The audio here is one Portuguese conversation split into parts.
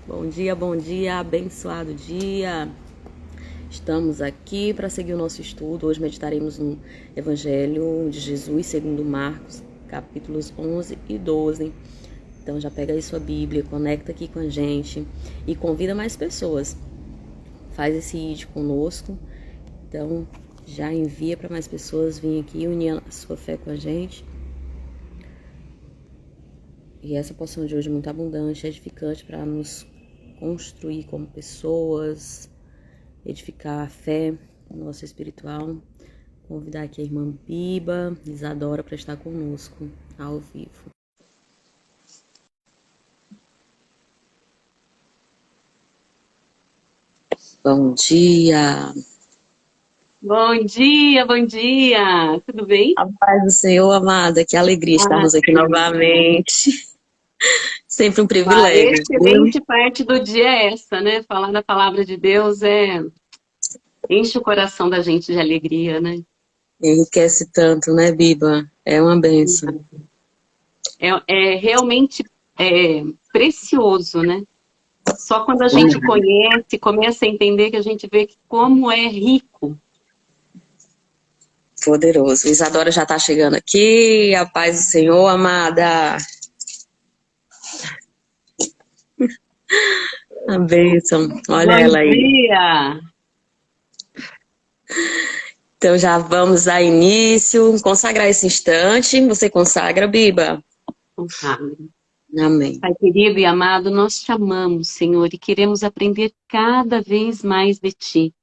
Bom dia, abençoado dia. Estamos aqui para seguir o nosso estudo. Hoje meditaremos no Evangelho de Jesus segundo Marcos, capítulos 11 e 12. Então já pega aí sua Bíblia, conecta aqui com a gente e convida mais pessoas. Faz esse ID conosco. Então já envia para mais pessoas virem aqui unir a sua fé com a gente. E essa porção de hoje é muito abundante, edificante para nos construir como pessoas, edificar a fé nossa espiritual. Convidar aqui a irmã Biba, Isadora, para estar conosco ao vivo. Bom dia! Bom dia! Tudo bem? A paz do Senhor, amada, que alegria estarmos aqui novamente. Sempre um A privilégio, viu? excelente parte do dia é essa, né? Falar da palavra de Deus enche o coração da gente de alegria, né? Enriquece tanto, né, Biba? É uma bênção. É realmente precioso, né? Só quando a gente conhece, começa a entender que a gente vê como é rico. Poderoso. Isadora já está chegando aqui. A paz do Senhor, amada. A bênção. Olha Bom ela aí. dia! Então já vamos dar início, consagrar esse instante. Você consagra, Biba? Amém. Pai querido e amado, nós te amamos, Senhor, e queremos aprender cada vez mais de Ti.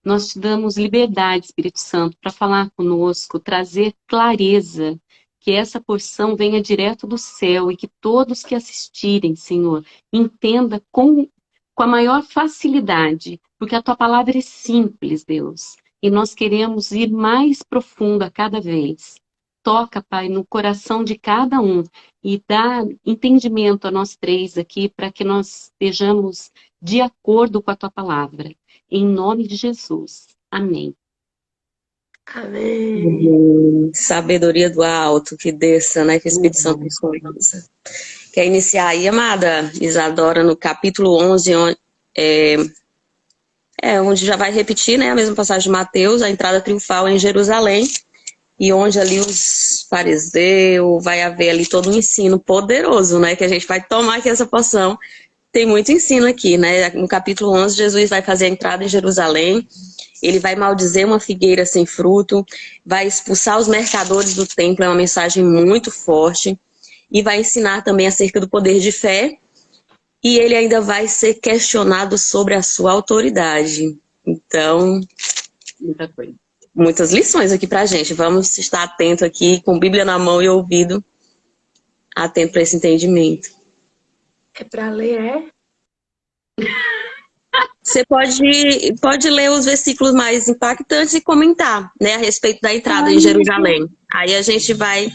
Nós te damos liberdade, Espírito Santo, para falar conosco, trazer clareza, que essa porção venha direto do céu e que todos que assistirem, Senhor, entenda com a maior facilidade, porque a tua palavra é simples, Deus, e nós queremos ir mais profundo a cada vez. Toca, Pai, no coração de cada um e dá entendimento a nós três aqui para que nós estejamos de acordo com a tua palavra. Em nome de Jesus. Amém. Amém. Sabedoria do alto, que desça, né? Que o Espírito Santo nos conduza. Quer iniciar aí, amada Isadora, no capítulo 11, onde já vai repetir, né? A mesma passagem de Mateus, a entrada triunfal em Jerusalém. E onde ali os fariseus, vai haver ali todo um ensino poderoso, né? Que a gente vai tomar aqui essa porção. Tem muito ensino aqui, né? No capítulo 11, Jesus vai fazer a entrada em Jerusalém. Ele vai maldizer uma figueira sem fruto, vai expulsar os mercadores do templo, é uma mensagem muito forte. E vai ensinar também acerca do poder de fé. E ele ainda vai ser questionado sobre a sua autoridade. Então, Muita coisa. Muitas lições aqui pra gente. Vamos estar atento aqui, com Bíblia na mão e ouvido, atento para esse entendimento. É para ler, é? Você pode ler os versículos mais impactantes e comentar, né, a respeito da entrada em Jerusalém. Aí a gente vai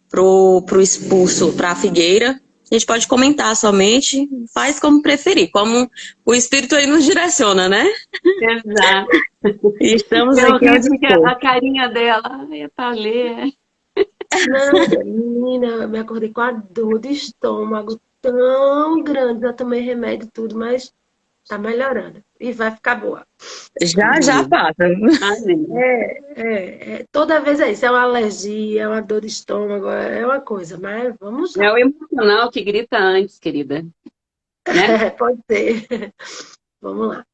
pro expulso, para a figueira. A gente pode comentar somente, faz como preferir, como o Espírito aí nos direciona, né? Exato. E estamos Eu aqui ri onde porque for. a carinha dela é para ler. Não, menina, eu me acordei com a dor de estômago tão grande. Eu tomei remédio e tudo, mas tá melhorando. E vai ficar boa. Já passa. Amém. Toda vez é isso. É uma alergia, é uma dor de estômago, é uma coisa. Mas vamos lá. É o emocional que grita antes, querida. Né? Pode ser. Vamos lá.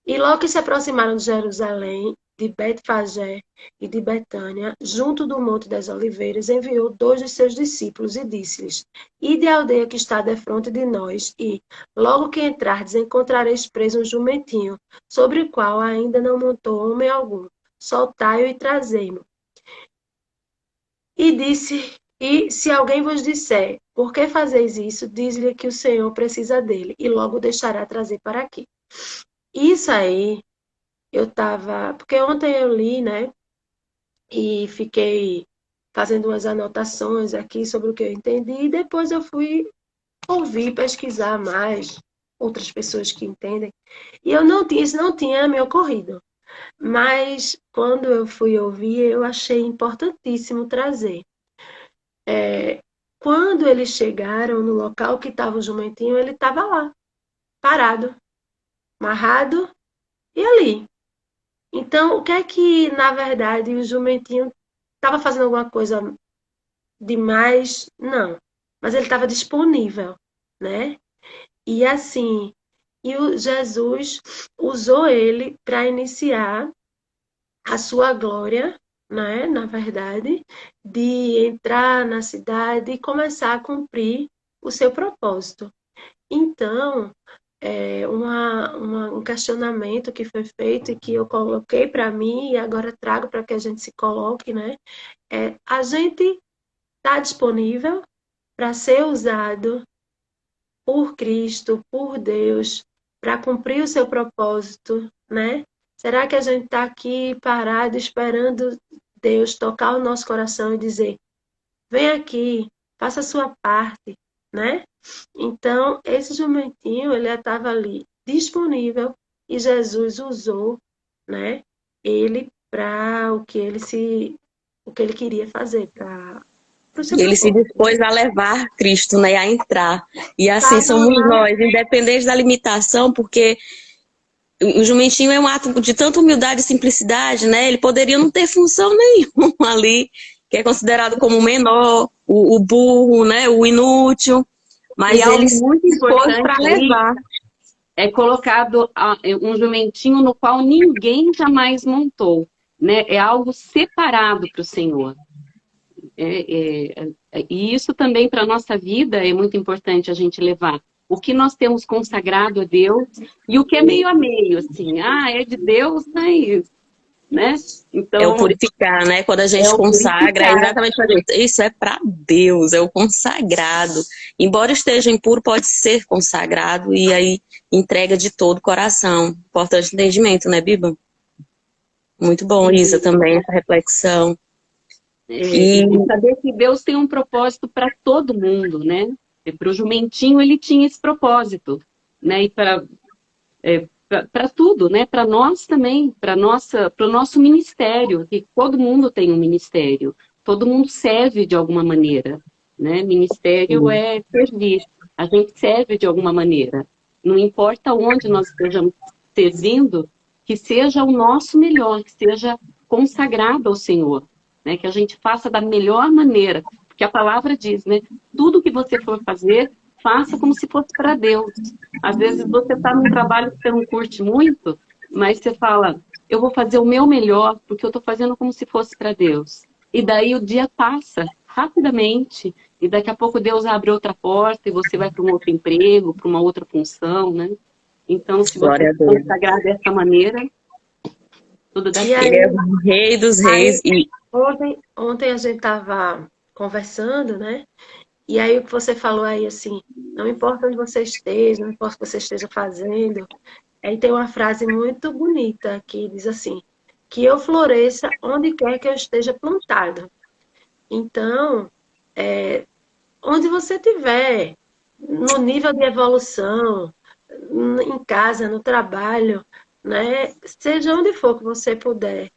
E logo que se aproximaram de Jerusalém, de Betfagé e de Betânia, junto do Monte das Oliveiras, enviou 2 de seus discípulos e disse-lhes: Ide à aldeia que está defronte de nós, e, logo que entrardes, encontrareis preso um jumentinho, sobre o qual ainda não montou homem algum. Soltai-o e trazei-mo. E se alguém vos disser, por que fazeis isso? Diz-lhe que o Senhor precisa dele, e logo o deixará trazer para aqui. Isso aí, eu tava. Porque ontem eu li, né? E fiquei fazendo umas anotações aqui sobre o que eu entendi. E depois eu fui ouvir, pesquisar mais outras pessoas que entendem. E isso não tinha me ocorrido. Mas quando eu fui ouvir, eu achei importantíssimo trazer. Quando eles chegaram no local que estava o jumentinho, ele estava lá, parado, amarrado e ali. Então, o que é que, na verdade, o jumentinho estava fazendo alguma coisa demais? Não. Mas ele estava disponível, né? E assim, o Jesus usou ele para iniciar a sua glória, né? Na verdade, de entrar na cidade e começar a cumprir o seu propósito. Então, um questionamento que foi feito e que eu coloquei para mim e agora trago para que a gente se coloque, né? A gente está disponível para ser usado por Cristo, por Deus, para cumprir o seu propósito, né? Será que a gente está aqui parado esperando Deus tocar o nosso coração e dizer: vem aqui, faça a sua parte, né? Então, esse jumentinho, ele estava ali disponível e Jesus usou, né, ele para o que ele queria fazer, para o seu Ele se propósito. dispôs a levar Cristo, né, a entrar. E assim Estava somos lá, nós, independente da limitação, porque o jumentinho é um ato de tanta humildade e simplicidade, né? Ele poderia não ter função nenhuma ali, que é considerado como o menor, o burro, né? O inútil. E Mas ele algo se muito dispôs para importante aí levar. é colocado um jumentinho no qual ninguém jamais montou, né? É algo separado para o Senhor. E isso também para a nossa vida é muito importante a gente levar. O que nós temos consagrado a Deus e o que é meio a meio, assim, é de Deus, mas, né? É o Então, purificar, né? Quando a é gente o consagra, é purificar. exatamente para Deus. Isso é para Deus, é o consagrado. Embora esteja impuro, pode ser consagrado e aí entrega de todo o coração. Importante entendimento, né, Biba? Muito bom, Isa, também, essa reflexão. E E saber que Deus tem um propósito para todo mundo, né? E para o jumentinho ele tinha esse propósito, né? E para tudo, né? Para nós também, para o nosso ministério, que todo mundo tem um ministério, todo mundo serve de alguma maneira, né? Ministério é servir, a gente serve de alguma maneira. Não importa onde nós estejamos servindo, que seja o nosso melhor, que seja consagrado ao Senhor, né? Que a gente faça da melhor maneira, porque a palavra diz, né? Tudo que você for fazer, faça como se fosse para Deus. Às vezes você está num trabalho que você não curte muito, mas você fala, eu vou fazer o meu melhor, porque eu estou fazendo como se fosse para Deus. E daí o dia passa rapidamente, e daqui a pouco Deus abre outra porta, e você vai para um outro emprego, para uma outra função, né? Então, se você glória a se Deus. consagrar dessa maneira, tudo dá e certo. Ele é o rei dos reis. E ontem a gente estava conversando, né? E aí o que você falou aí, assim, não importa onde você esteja, não importa o que você esteja fazendo. Aí tem uma frase muito bonita que diz assim, que eu floresça onde quer que eu esteja plantado. Então, onde você estiver, no nível de evolução, em casa, no trabalho, né? Seja onde for que você puder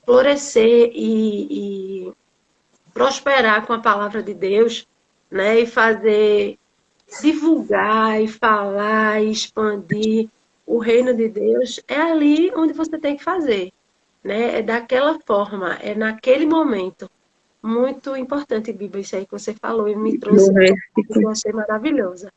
florescer e prosperar com a palavra de Deus, né? E fazer, divulgar e falar e expandir o reino de Deus, é ali onde você tem que fazer, né? É daquela forma, é naquele momento. Muito importante, Bíblia, isso aí que você falou e me trouxe, no que versículo eu achei maravilhosa.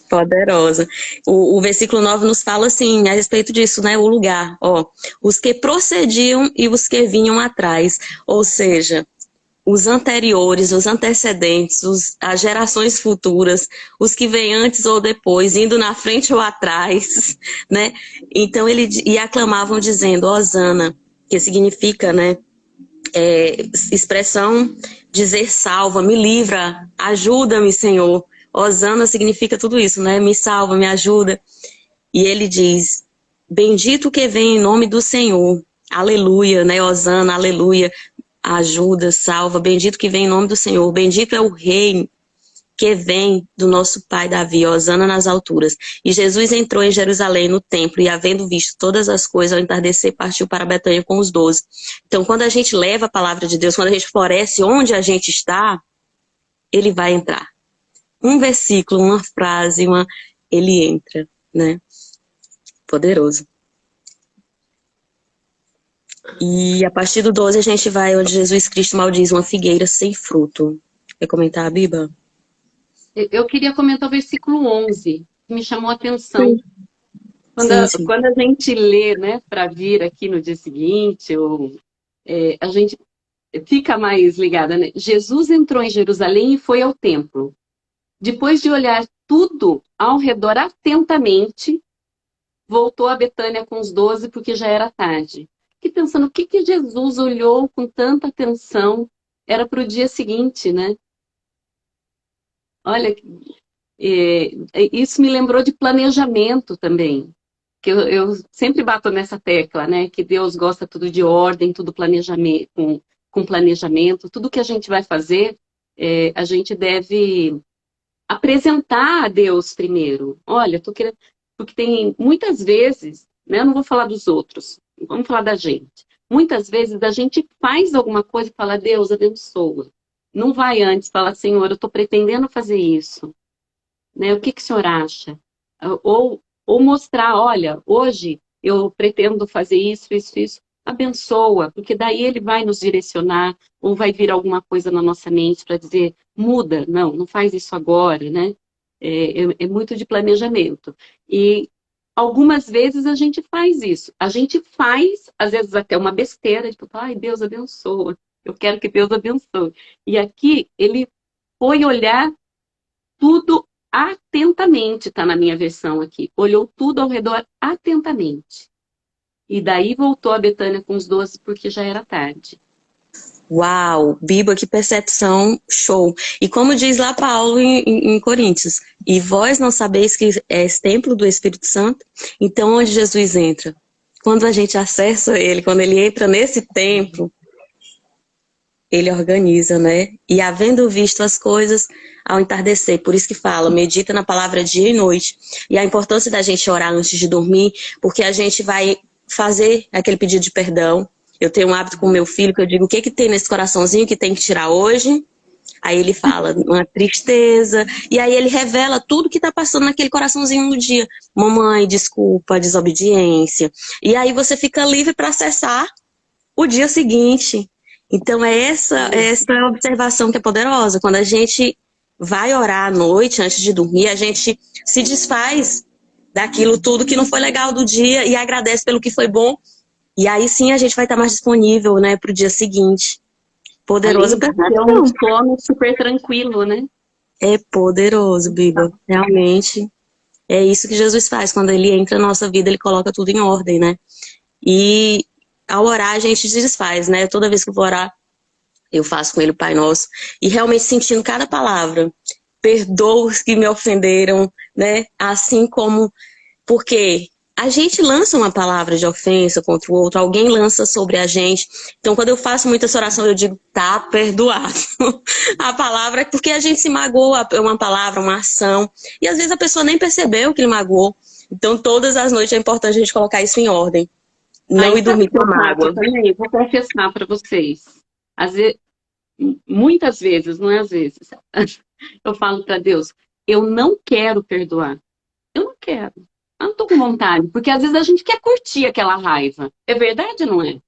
poderosa. O versículo 9 nos fala assim, a respeito disso, né? O lugar, ó. Os que procediam e os que vinham atrás. Ou seja, os anteriores, os antecedentes, as gerações futuras, os que vêm antes ou depois, indo na frente ou atrás, né? Então e aclamavam dizendo, Hosana, que significa, né? Expressão dizer salva, me livra, ajuda-me, Senhor. Hosana significa tudo isso, né? Me salva, me ajuda. E ele diz, bendito que vem em nome do Senhor. Aleluia, né? Hosana, aleluia. Ajuda, salva, bendito que vem em nome do Senhor. Bendito é o rei que vem do nosso pai Davi, hosana nas alturas. E Jesus entrou em Jerusalém no templo e, havendo visto todas as coisas, ao entardecer, partiu para Betânia com os 12. Então, quando a gente leva a palavra de Deus, quando a gente floresce onde a gente está, ele vai entrar. Um versículo, uma frase, ele entra, né? Poderoso. E a partir do 12 a gente vai onde Jesus Cristo maldiz uma figueira sem fruto. Quer comentar, Biba? Eu queria comentar o versículo 11, que me chamou a atenção. Quando a gente lê, né, para vir aqui no dia seguinte, a gente fica mais ligada, né? Jesus entrou em Jerusalém e foi ao templo. Depois de olhar tudo ao redor atentamente, voltou a Betânia com os 12, porque já era tarde. Fiquei pensando, o que Jesus olhou com tanta atenção? Era para o dia seguinte, né? Olha, isso me lembrou de planejamento também. Que eu sempre bato nessa tecla, né? Que Deus gosta tudo de ordem, tudo planejamento, com planejamento. Tudo que a gente vai fazer, a gente deve apresentar a Deus primeiro. Olha, tô querendo... Porque tem muitas vezes, né? Eu não vou falar dos outros, vamos falar da gente. Muitas vezes a gente faz alguma coisa e fala, Deus, abençoa. Não vai antes falar, Senhor, eu estou pretendendo fazer isso. Né? O que o senhor acha? Ou mostrar, olha, hoje eu pretendo fazer isso. Abençoa, porque daí ele vai nos direcionar, ou vai vir alguma coisa na nossa mente para dizer, muda, não faz isso agora, né? É muito de planejamento. E algumas vezes a gente faz isso. A gente faz, às vezes até uma besteira, tipo, ai, Deus abençoa. Eu quero que Deus abençoe. E aqui ele foi olhar tudo atentamente, está na minha versão aqui. Olhou tudo ao redor atentamente. E daí voltou a Betânia com os 12, porque já era tarde. Uau, Biba, que percepção, show. E como diz lá Paulo em Coríntios, e vós não sabeis que és templo do Espírito Santo? Então, onde Jesus entra? Quando a gente acessa ele, quando ele entra nesse templo, ele organiza, né? E havendo visto as coisas ao entardecer, por isso que fala, medita na palavra dia e noite. E a importância da gente orar antes de dormir, porque a gente vai fazer aquele pedido de perdão. Eu tenho um hábito com o meu filho que eu digo, o que tem nesse coraçãozinho que tem que tirar hoje? Aí ele fala, uma tristeza. E aí ele revela tudo que tá passando naquele coraçãozinho no dia. Mamãe, desculpa, desobediência. E aí você fica livre para acessar o dia seguinte. Então é essa observação que é poderosa. Quando a gente vai orar à noite, antes de dormir, a gente se desfaz daquilo tudo que não foi legal do dia e agradece pelo que foi bom. E aí sim a gente vai estar mais disponível, né, para o dia seguinte. Poderoso para um sono super tranquilo, né? É poderoso, Biba. Realmente é isso que Jesus faz. Quando ele entra na nossa vida, ele coloca tudo em ordem, né? E ao orar, a gente se desfaz, né? Toda vez que eu vou orar, eu faço com ele o Pai Nosso. E realmente sentindo cada palavra. Perdoa os que me ofenderam, né? Assim como... Porque a gente lança uma palavra de ofensa contra o outro, alguém lança sobre a gente. Então, quando eu faço muita essa oração, eu digo, tá perdoado. A palavra é porque a gente se magoou, é uma palavra, uma ação. E às vezes a pessoa nem percebeu que ele magoou. Então, todas as noites é importante a gente colocar isso em ordem. Não ir dormir com mágoa. Eu vou confessar para vocês. Às vezes, muitas vezes, não é às vezes, eu falo para Deus, eu não quero perdoar. Eu não quero. Eu não tô com vontade, porque às vezes a gente quer curtir aquela raiva. É verdade ou não é?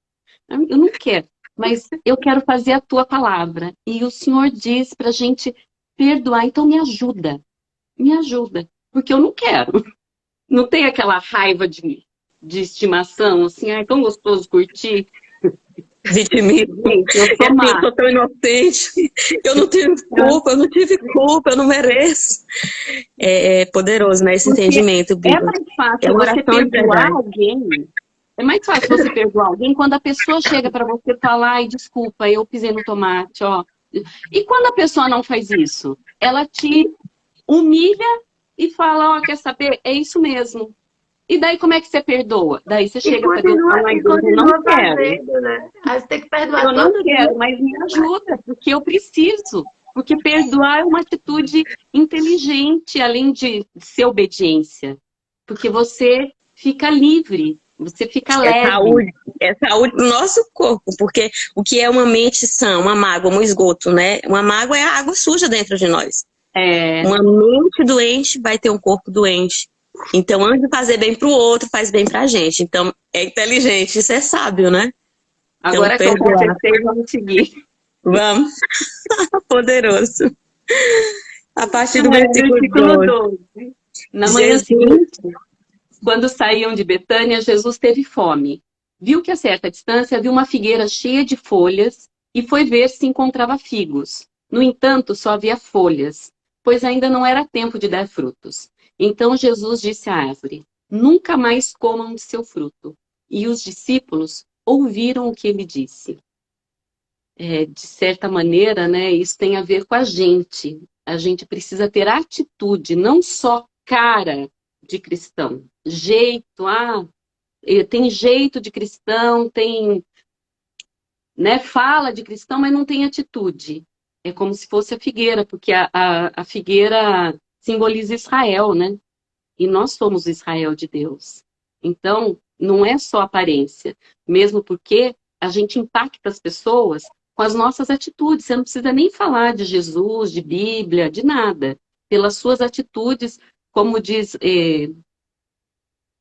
Eu não quero, mas eu quero fazer a tua palavra. E o Senhor diz pra gente perdoar, então me ajuda. Me ajuda, porque eu não quero. Não tem aquela raiva de estimação, assim, é tão gostoso curtir. Vitimismo. Eu sou tão inocente. Eu não tive culpa, eu não tive culpa, eu não mereço. É poderoso, né? Esse entendimento. É mais fácil você perdoar alguém. É mais fácil você perdoar alguém quando a pessoa chega para você falar, ai, desculpa, eu pisei no tomate, ó. E quando a pessoa não faz isso? Ela te humilha e fala, ó, quer saber? É isso mesmo. E daí como é que você perdoa? Daí você chega para Deus e fala, ai, Deus, eu não quero. Né? Aí você tem que perdoar. Eu não quero, mas me ajuda, porque eu preciso. Porque perdoar é uma atitude inteligente, além de ser obediência. Porque você fica livre, você fica leve. É saúde do nosso corpo, porque o que é uma mente sã, uma mágoa, um esgoto, né? Uma mágoa é a água suja dentro de nós. É, Uma mente doente vai ter um corpo doente. Então, antes de fazer bem pro outro, faz bem pra gente. Então, é inteligente, isso é sábio, né? agora que eu confessei, vamos seguir. Vamos. Poderoso. A partir do Versículo versículo 12. 12. Na manhã seguinte, quando saíam de Betânia, Jesus teve fome. Viu que a certa distância havia uma figueira cheia de folhas e foi ver se encontrava figos. No entanto, só havia folhas, pois ainda não era tempo de dar frutos. Então Jesus disse à árvore: nunca mais comam de seu fruto. E os discípulos ouviram o que ele disse. De certa maneira, né, isso tem a ver com a gente. A gente precisa ter atitude, não só cara de cristão. Jeito, tem jeito de cristão, tem, né, fala de cristão, mas não tem atitude. É como se fosse a figueira, porque a figueira simboliza Israel, né? E nós somos Israel de Deus. Então, não é só aparência, mesmo porque a gente impacta as pessoas com as nossas atitudes. Você não precisa nem falar de Jesus, de Bíblia, de nada. Pelas suas atitudes, como diz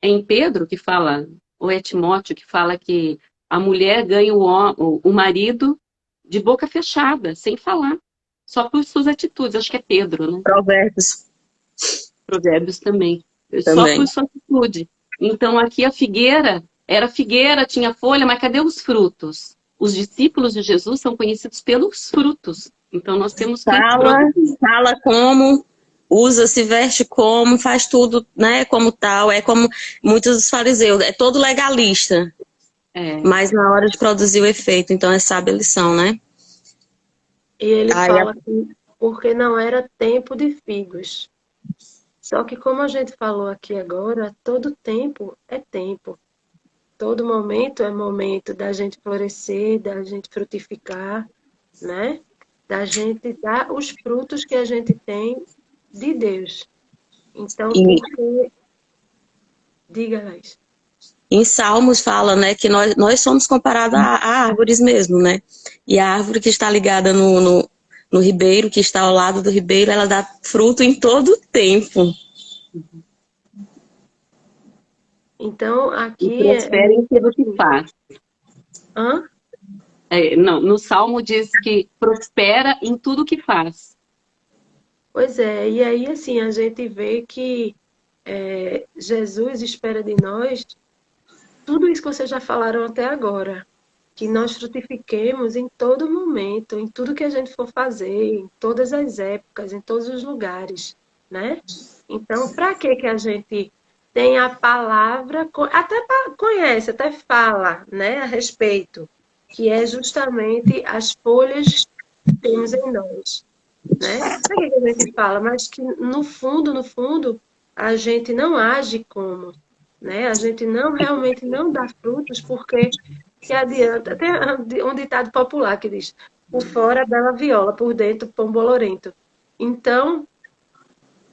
em Pedro, que fala, ou é Timóteo, que fala que a mulher ganha o marido de boca fechada, sem falar. Só por suas atitudes. Acho que é Pedro, né? Provérbios também. Só por sua atitude. Então, aqui a figueira, era figueira, tinha folha, mas cadê os frutos? Os discípulos de Jesus são conhecidos pelos frutos. Então, nós temos que... Fala como, usa, se veste como, faz tudo, né, como tal. É como muitos dos fariseus, é todo legalista. Mas na hora de produzir o efeito, então é sábia a lição, né? E ele fala que porque não era tempo de figos. Só que como a gente falou aqui agora, todo tempo é tempo. Todo momento é momento da gente florescer, da gente frutificar, né? Da gente dar os frutos que a gente tem de Deus. Então, porque... Diga, Laís. Em Salmos fala, né, que nós somos comparados a árvores mesmo, né? E a árvore que está ligada no ribeiro, que está ao lado do ribeiro, ela dá fruto em todo o tempo. Então, aqui... E prospera em tudo que faz. Hã? Não, no Salmo diz que prospera em tudo que faz. Pois é, e aí assim, a gente vê que Jesus espera de nós tudo isso que vocês já falaram até agora. Que nós frutifiquemos em todo momento, em tudo que a gente for fazer, em todas as épocas, em todos os lugares, né? Então, para que a gente tem a palavra, até conhece, até fala, né, a respeito, que é justamente as folhas que temos em nós, né? Para que a gente fala? Mas que no fundo, a gente não age como, né? A gente realmente não dá frutos porque que adianta. Tem um ditado popular que diz: por fora bela viola, por dentro pão bolorento. Então,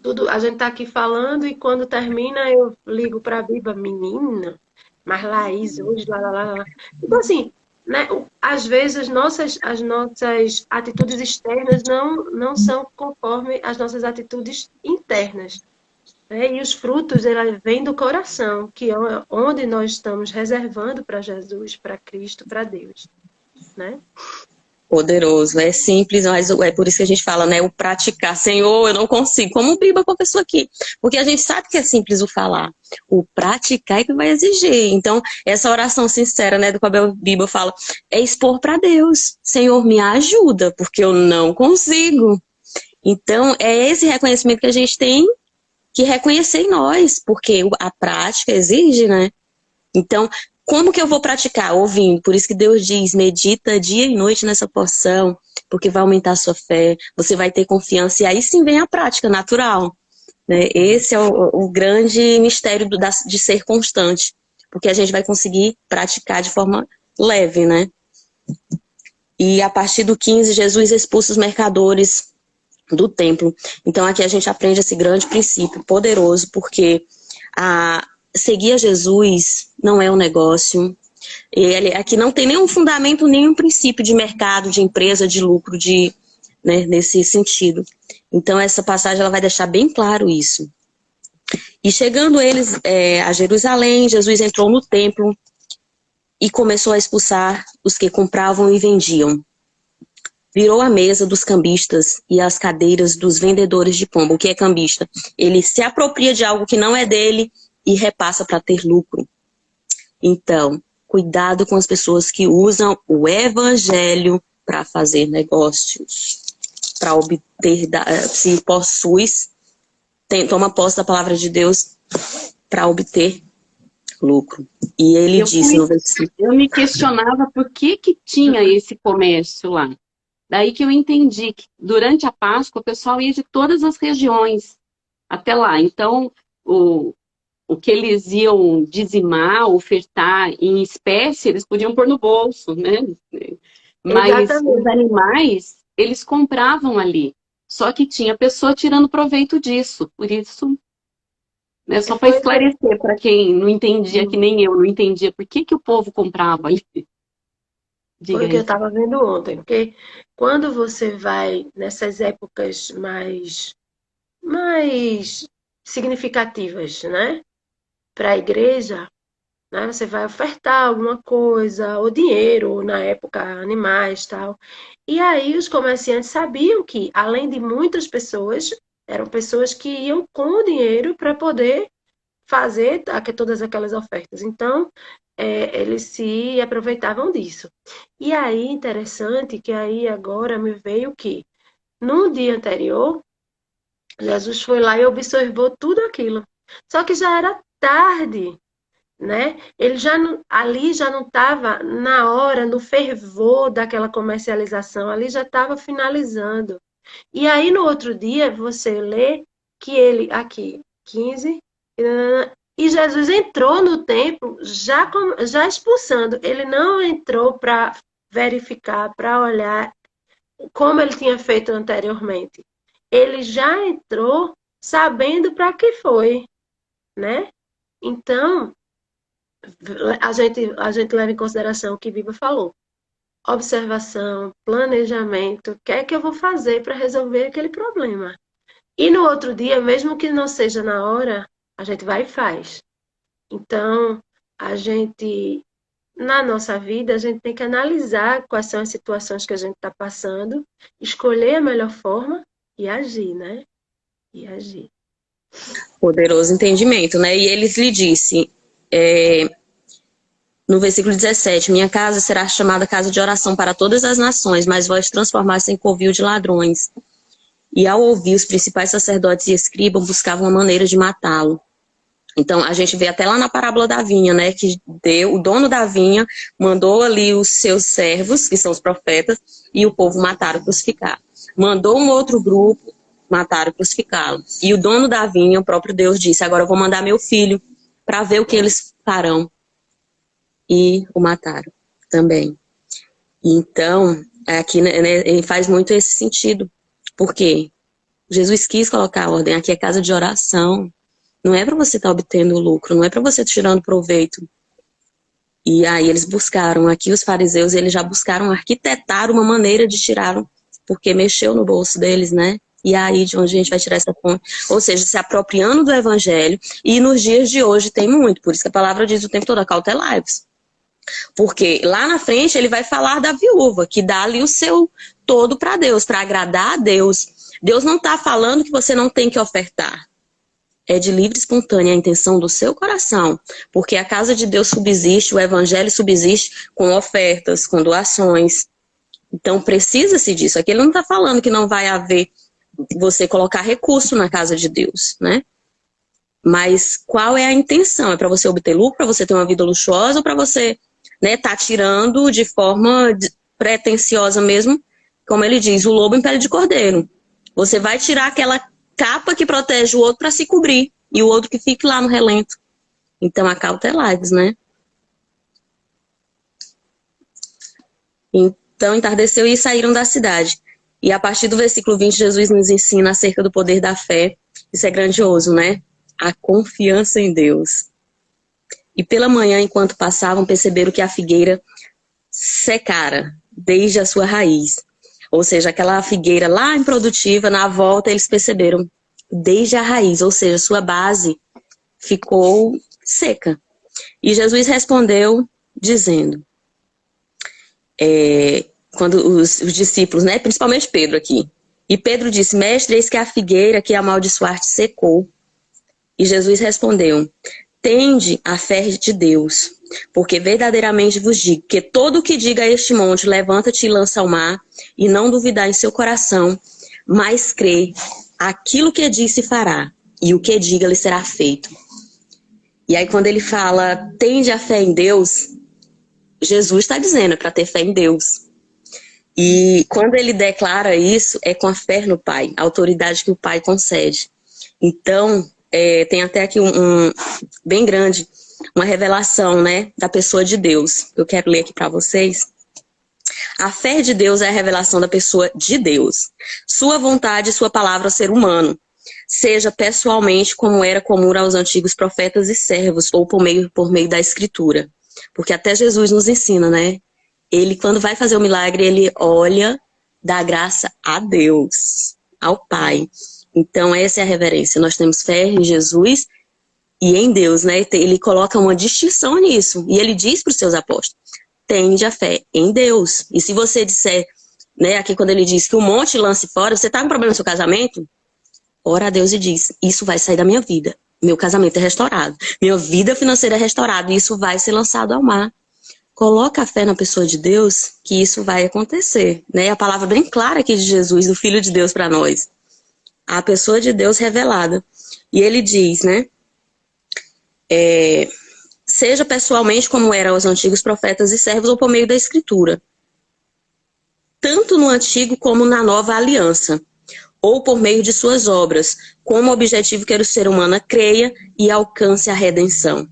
tudo, a gente está aqui falando e quando termina eu ligo para a Biba, menina, mas Laís hoje, lá. Então, assim, né, às vezes as nossas atitudes externas não são conforme as nossas atitudes internas. Né? E os frutos, ela vêm do coração, que é onde nós estamos reservando para Jesus, para Cristo, para Deus. Né? Poderoso, é simples, mas é por isso que a gente fala, né? O praticar, Senhor, eu não consigo, como o Biba confessou aqui, porque a gente sabe que é simples o falar, o praticar é que vai exigir. Então, essa oração sincera, né, do qual Biba fala, é expor para Deus, Senhor, me ajuda, porque eu não consigo. Então, é esse reconhecimento que a gente tem que reconhecer em nós, porque a prática exige, né? Então, como que eu vou praticar? Ouvindo. Por isso que Deus diz, medita dia e noite nessa porção, porque vai aumentar a sua fé, você vai ter confiança, e aí sim vem a prática natural. Né? Esse é o grande mistério de ser constante, porque a gente vai conseguir praticar de forma leve, né? E a partir do 15, Jesus expulsa os mercadores do templo. Então aqui a gente aprende esse grande princípio poderoso, porque seguir a Jesus não é um negócio. Ele aqui não tem nenhum fundamento, nenhum princípio de mercado, de empresa, de lucro, né, nesse sentido. Então essa passagem ela vai deixar bem claro isso. E chegando eles a Jerusalém, Jesus entrou no templo e começou a expulsar os que compravam e vendiam. Virou a mesa dos cambistas e as cadeiras dos vendedores de pomba. O que é cambista? Ele se apropria de algo que não é dele e repassa para ter lucro. Então, cuidado com as pessoas que usam o evangelho para fazer negócios, para obter, se possuis, toma posse da palavra de Deus para obter lucro. E ele disse no versículo... Eu me questionava por que tinha esse comércio lá. Daí que eu entendi que durante a Páscoa o pessoal ia de todas as regiões até lá. Então, o que eles iam dizimar, ofertar em espécie, eles podiam pôr no bolso, né? Mas Exatamente. os animais, eles compravam ali. Só que tinha pessoa tirando proveito disso. Por isso, né, só para esclarecer para quem não entendia, que nem eu não entendia, por que o povo comprava ali. Foi o que eu estava vendo ontem, porque quando você vai nessas épocas mais significativas, né, para a igreja, né, você vai ofertar alguma coisa, ou dinheiro, ou na época animais, tal. E aí os comerciantes sabiam que, além de muitas pessoas, eram pessoas que iam com o dinheiro para poder fazer todas aquelas ofertas. Então, eles se aproveitavam disso. E aí, interessante que aí agora me veio que, no dia anterior, Jesus foi lá e observou tudo aquilo. Só que já era tarde, né? Ele já não, ali já não estava na hora, no fervor daquela comercialização, ali já estava finalizando. E aí, no outro dia, você lê que ele, aqui, 15, e Jesus entrou no templo já expulsando. Ele não entrou para verificar, para olhar como ele tinha feito anteriormente. Ele já entrou sabendo para que foi, né? Então, a gente leva em consideração o que Bíblia falou. Observação, planejamento, o que é que eu vou fazer para resolver aquele problema? E no outro dia, mesmo que não seja na hora, a gente vai e faz. Então, na nossa vida, a gente tem que analisar quais são as situações que a gente está passando, escolher a melhor forma e agir, né? E agir. Poderoso entendimento, né? E eles lhe disse, no versículo 17, minha casa será chamada casa de oração para todas as nações, mas vós transformaste em covil de ladrões. E ao ouvir, os principais sacerdotes e escribas buscavam uma maneira de matá-lo. Então, a gente vê até lá na parábola da vinha, né? Que o dono da vinha mandou ali os seus servos, que são os profetas, e o povo mataram, crucificar. Mandou um outro grupo, mataram, crucificá-lo. E o dono da vinha, o próprio Deus, disse, agora eu vou mandar meu filho para ver o que eles farão. E o mataram também. Então, aqui, né, ele faz muito esse sentido. Por quê? Jesus quis colocar a ordem. Aqui é casa de oração. Não é para você estar obtendo lucro, não é para você tirando proveito. E aí eles buscaram, aqui os fariseus, eles já buscaram arquitetar uma maneira de tirar, porque mexeu no bolso deles, né? E aí de onde a gente vai tirar essa fonte? Ou seja, se apropriando do evangelho. E nos dias de hoje tem muito, por isso que a palavra diz o tempo todo, acautelai-vos. Porque lá na frente ele vai falar da viúva, que dá ali o seu todo para Deus, para agradar a Deus. Deus não está falando que você não tem que ofertar. É de livre e espontânea a intenção do seu coração. Porque a casa de Deus subsiste, o evangelho subsiste com ofertas, com doações. Então precisa-se disso. Aqui ele não está falando que não vai haver você colocar recurso na casa de Deus, né? Mas qual é a intenção? É para você obter lucro, para você ter uma vida luxuosa ou para você, né, tá tirando de forma pretensiosa mesmo, como ele diz, o lobo em pele de cordeiro. Você vai tirar aquela capa que protege o outro para se cobrir e o outro que fique lá no relento. Então, acautelai-vos, né? Então, entardeceu e saíram da cidade. E a partir do versículo 20, Jesus nos ensina acerca do poder da fé. Isso é grandioso, né? A confiança em Deus. E pela manhã, enquanto passavam, perceberam que a figueira secara desde a sua raiz. Ou seja, aquela figueira lá improdutiva, na volta, eles perceberam desde a raiz, ou seja, sua base ficou seca. E Jesus respondeu dizendo, quando os discípulos, né, principalmente Pedro aqui, e Pedro disse, mestre, eis que a figueira que amaldiçoaste secou. E Jesus respondeu, tende a fé de Deus, porque verdadeiramente vos digo que todo o que diga a este monte, levanta-te e lança ao mar, e não duvidar em seu coração, mas crê, aquilo que disse fará, e o que diga lhe será feito. E aí quando ele fala, tende a fé em Deus, Jesus está dizendo para ter fé em Deus. E quando ele declara isso, é com a fé no Pai, a autoridade que o Pai concede. Então, tem até aqui bem grande, uma revelação, né, da pessoa de Deus. Eu quero ler aqui para vocês. A fé de Deus é a revelação da pessoa de Deus. Sua vontade e sua palavra ao ser humano. Seja pessoalmente como era comum aos antigos profetas e servos, ou por meio da Escritura. Porque até Jesus nos ensina, né? Ele, quando vai fazer o milagre, ele olha, dá graça a Deus, ao Pai. Então, essa é a reverência. Nós temos fé em Jesus e em Deus, né? Ele coloca uma distinção nisso. E ele diz para os seus apóstolos, tende a fé em Deus. E se você disser, né, aqui quando ele diz que o monte lance fora, você está com problema no seu casamento? Ora a Deus e diz, isso vai sair da minha vida. Meu casamento é restaurado. Minha vida financeira é restaurada. E isso vai ser lançado ao mar. Coloca a fé na pessoa de Deus, que isso vai acontecer. Né? A palavra bem clara aqui de Jesus, do Filho de Deus para nós. A pessoa de Deus revelada. E ele diz, né? Seja pessoalmente como eram os antigos profetas e servos ou por meio da Escritura. Tanto no Antigo como na Nova Aliança. Ou por meio de suas obras, com o objetivo que o ser humano creia e alcance a redenção.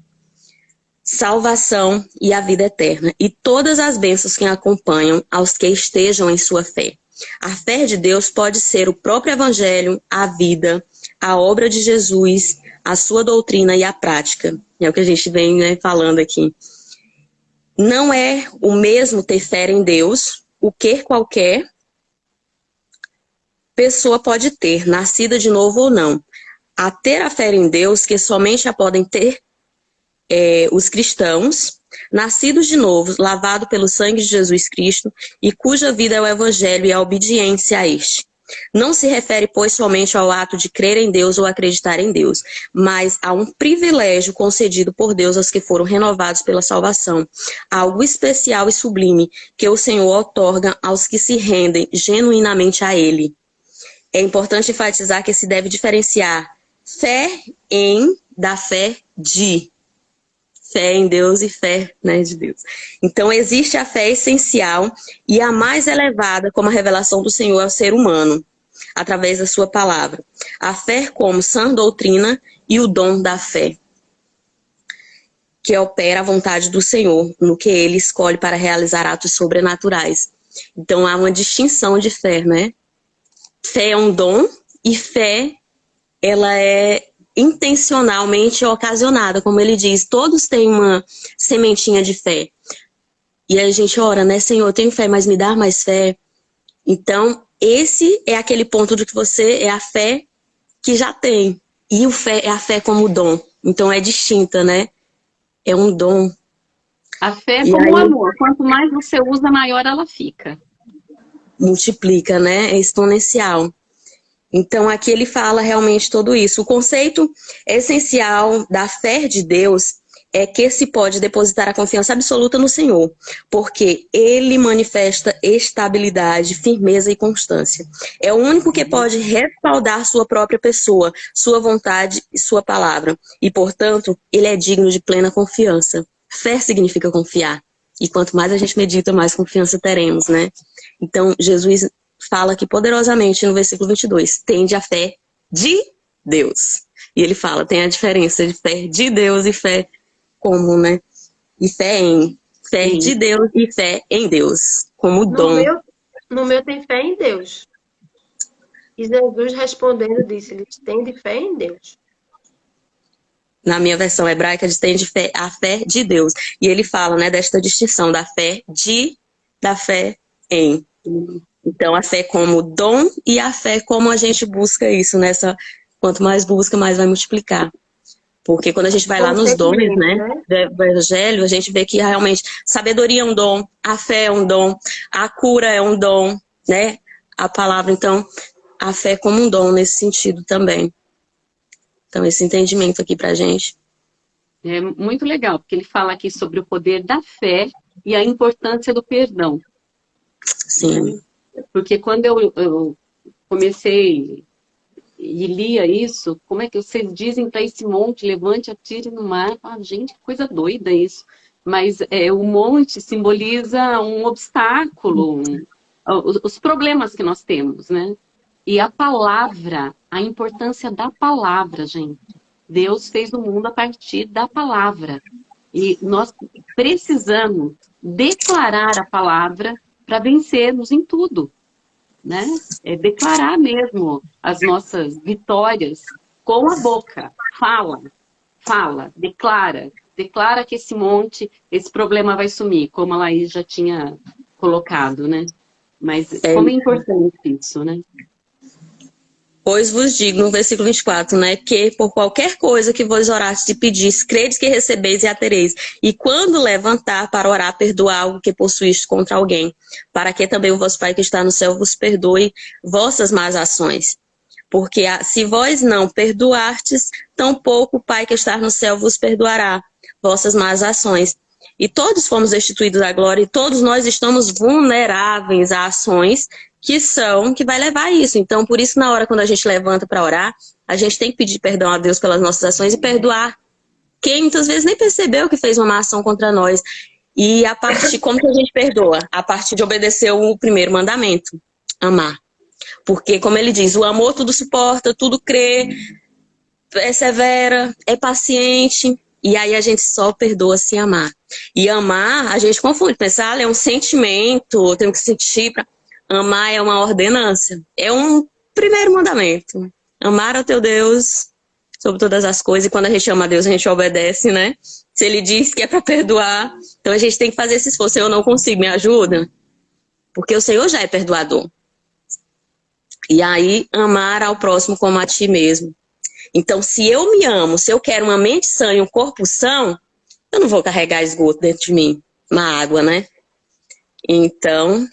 Salvação e a vida eterna. E todas as bênçãos que acompanham aos que estejam em sua fé. A fé de Deus pode ser o próprio Evangelho, a vida, a obra de Jesus, a sua doutrina e a prática. É o que a gente vem, né, falando aqui. Não é o mesmo ter fé em Deus, o que qualquer pessoa pode ter, nascida de novo ou não. A ter a fé em Deus, que somente a podem ter os cristãos, nascidos de novo, lavados pelo sangue de Jesus Cristo, e cuja vida é o Evangelho e a obediência a este. Não se refere, pois, somente ao ato de crer em Deus ou acreditar em Deus, mas a um privilégio concedido por Deus aos que foram renovados pela salvação. Algo especial e sublime que o Senhor outorga aos que se rendem genuinamente a Ele. É importante enfatizar que se deve diferenciar fé em da fé de. Fé em Deus e fé, né, de Deus. Então, existe a fé essencial e a mais elevada como a revelação do Senhor ao ser humano, através da sua palavra. A fé como sã doutrina e o dom da fé, que opera a vontade do Senhor, no que Ele escolhe para realizar atos sobrenaturais. Então, há uma distinção de fé, né? Fé é um dom e fé, ela é intencionalmente ocasionada, como ele diz, todos têm uma sementinha de fé. E aí a gente ora, né, Senhor, eu tenho fé, mas me dá mais fé. Então, esse é aquele ponto de que você é a fé que já tem. E o fé é a fé como dom. Então é distinta, né? É um dom. A fé é como o amor. Quanto mais você usa, maior ela fica. Multiplica, né? É exponencial. Então, aqui ele fala realmente tudo isso. O conceito essencial da fé de Deus é que se pode depositar a confiança absoluta no Senhor, porque Ele manifesta estabilidade, firmeza e constância. É o único que pode respaldar sua própria pessoa, sua vontade e sua palavra. E, portanto, Ele é digno de plena confiança. Fé significa confiar. E quanto mais a gente medita, mais confiança teremos, né? Então, Jesus fala aqui poderosamente no versículo 22, tende a fé de Deus. E ele fala, tem a diferença de fé de Deus e fé como, né? E fé em, fé de Deus e fé em Deus, como dom. No meu tem fé em Deus. E Jesus respondendo disse-lhes, tende fé em Deus. Na minha versão hebraica, diz tem a fé de Deus. E ele fala, né, desta distinção da fé em. Então, a fé como dom e a fé como a gente busca isso nessa. Quanto mais busca, mais vai multiplicar. Porque quando a gente vai lá nos dons, né, do Evangelho, a gente vê que realmente sabedoria é um dom, a fé é um dom, a cura é um dom, né? A palavra, então, a fé é como um dom nesse sentido também. Então, esse entendimento aqui pra gente. É muito legal, porque ele fala aqui sobre o poder da fé e a importância do perdão. Sim. Porque quando eu comecei e lia isso, como é que vocês dizem para esse monte, levante, atire no mar? Ah, gente, que coisa doida isso. Mas o monte simboliza um obstáculo, os problemas que nós temos, né? E a palavra, a importância da palavra, gente. Deus fez o mundo a partir da palavra. E nós precisamos declarar a palavra para vencermos em tudo, né? É declarar mesmo as nossas vitórias com a boca. Fala, declara que esse monte, esse problema vai sumir, como a Laís já tinha colocado, né? Mas como é importante isso, né? Pois vos digo, no versículo 24, né, que por qualquer coisa que vos orastes e pedis, credes que recebeis e a tereis. E quando levantar para orar, perdoar algo que possuíste contra alguém, para que também o vosso Pai que está no céu vos perdoe vossas más ações. Porque se vós não perdoartes, tampouco o Pai que está no céu vos perdoará vossas más ações. E todos fomos destituídos da glória e todos nós estamos vulneráveis a ações que vai levar a isso. Então, por isso, na hora quando a gente levanta para orar, a gente tem que pedir perdão a Deus pelas nossas ações e perdoar quem muitas vezes nem percebeu que fez uma má ação contra nós. E a partir, como que a gente perdoa? A partir de obedecer o primeiro mandamento, amar. Porque, como ele diz, o amor tudo suporta, tudo crê, persevera, é paciente. E aí a gente só perdoa se amar. E amar, a gente confunde, pensar, é um sentimento, eu tenho que sentir para... Amar é uma ordenança, é um primeiro mandamento. Amar ao teu Deus sobre todas as coisas, e quando a gente ama a Deus, a gente obedece, né? Se ele diz que é para perdoar, então a gente tem que fazer esse esforço. Eu não consigo, me ajuda? Porque o Senhor já é perdoador. E aí, amar ao próximo como a ti mesmo. Então, se eu me amo, se eu quero uma mente sã e um corpo são, eu não vou carregar esgoto dentro de mim, uma água, né? Então...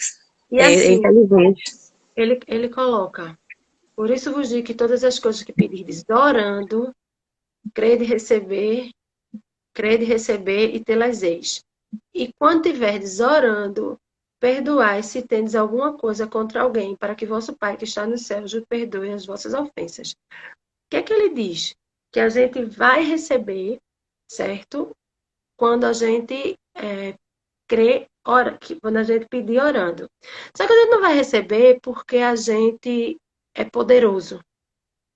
E assim, ele coloca, por isso vos digo que todas as coisas que pedirdes orando, crede receber e tê-las eis. E quando tiverdes orando, perdoai se tendes alguma coisa contra alguém, para que vosso Pai que está no céu vos perdoe as vossas ofensas. O que é que ele diz? Que a gente vai receber, certo? Quando a gente crê, quando a gente pedir orando. Só que a gente não vai receber porque a gente é poderoso.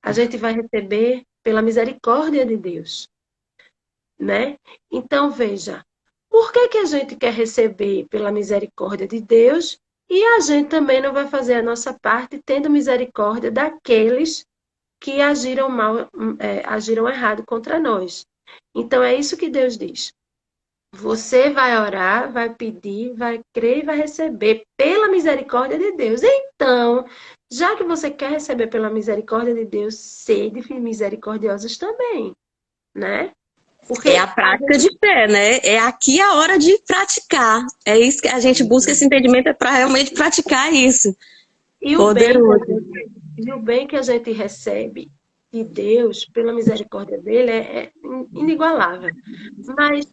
A gente vai receber pela misericórdia de Deus, né? Então, veja, por que que a gente quer receber pela misericórdia de Deus e a gente também não vai fazer a nossa parte tendo misericórdia daqueles que agiram mal, agiram errado contra nós? Então, é isso que Deus diz. Você vai orar, vai pedir, vai crer e vai receber pela misericórdia de Deus. Então, já que você quer receber pela misericórdia de Deus, sede misericordiosos também, né? Porque é a prática de fé, né? É aqui a hora de praticar. É isso que a gente busca, esse entendimento é para realmente praticar isso. E o bem que a gente recebe de Deus, pela misericórdia dele, é inigualável. Mas,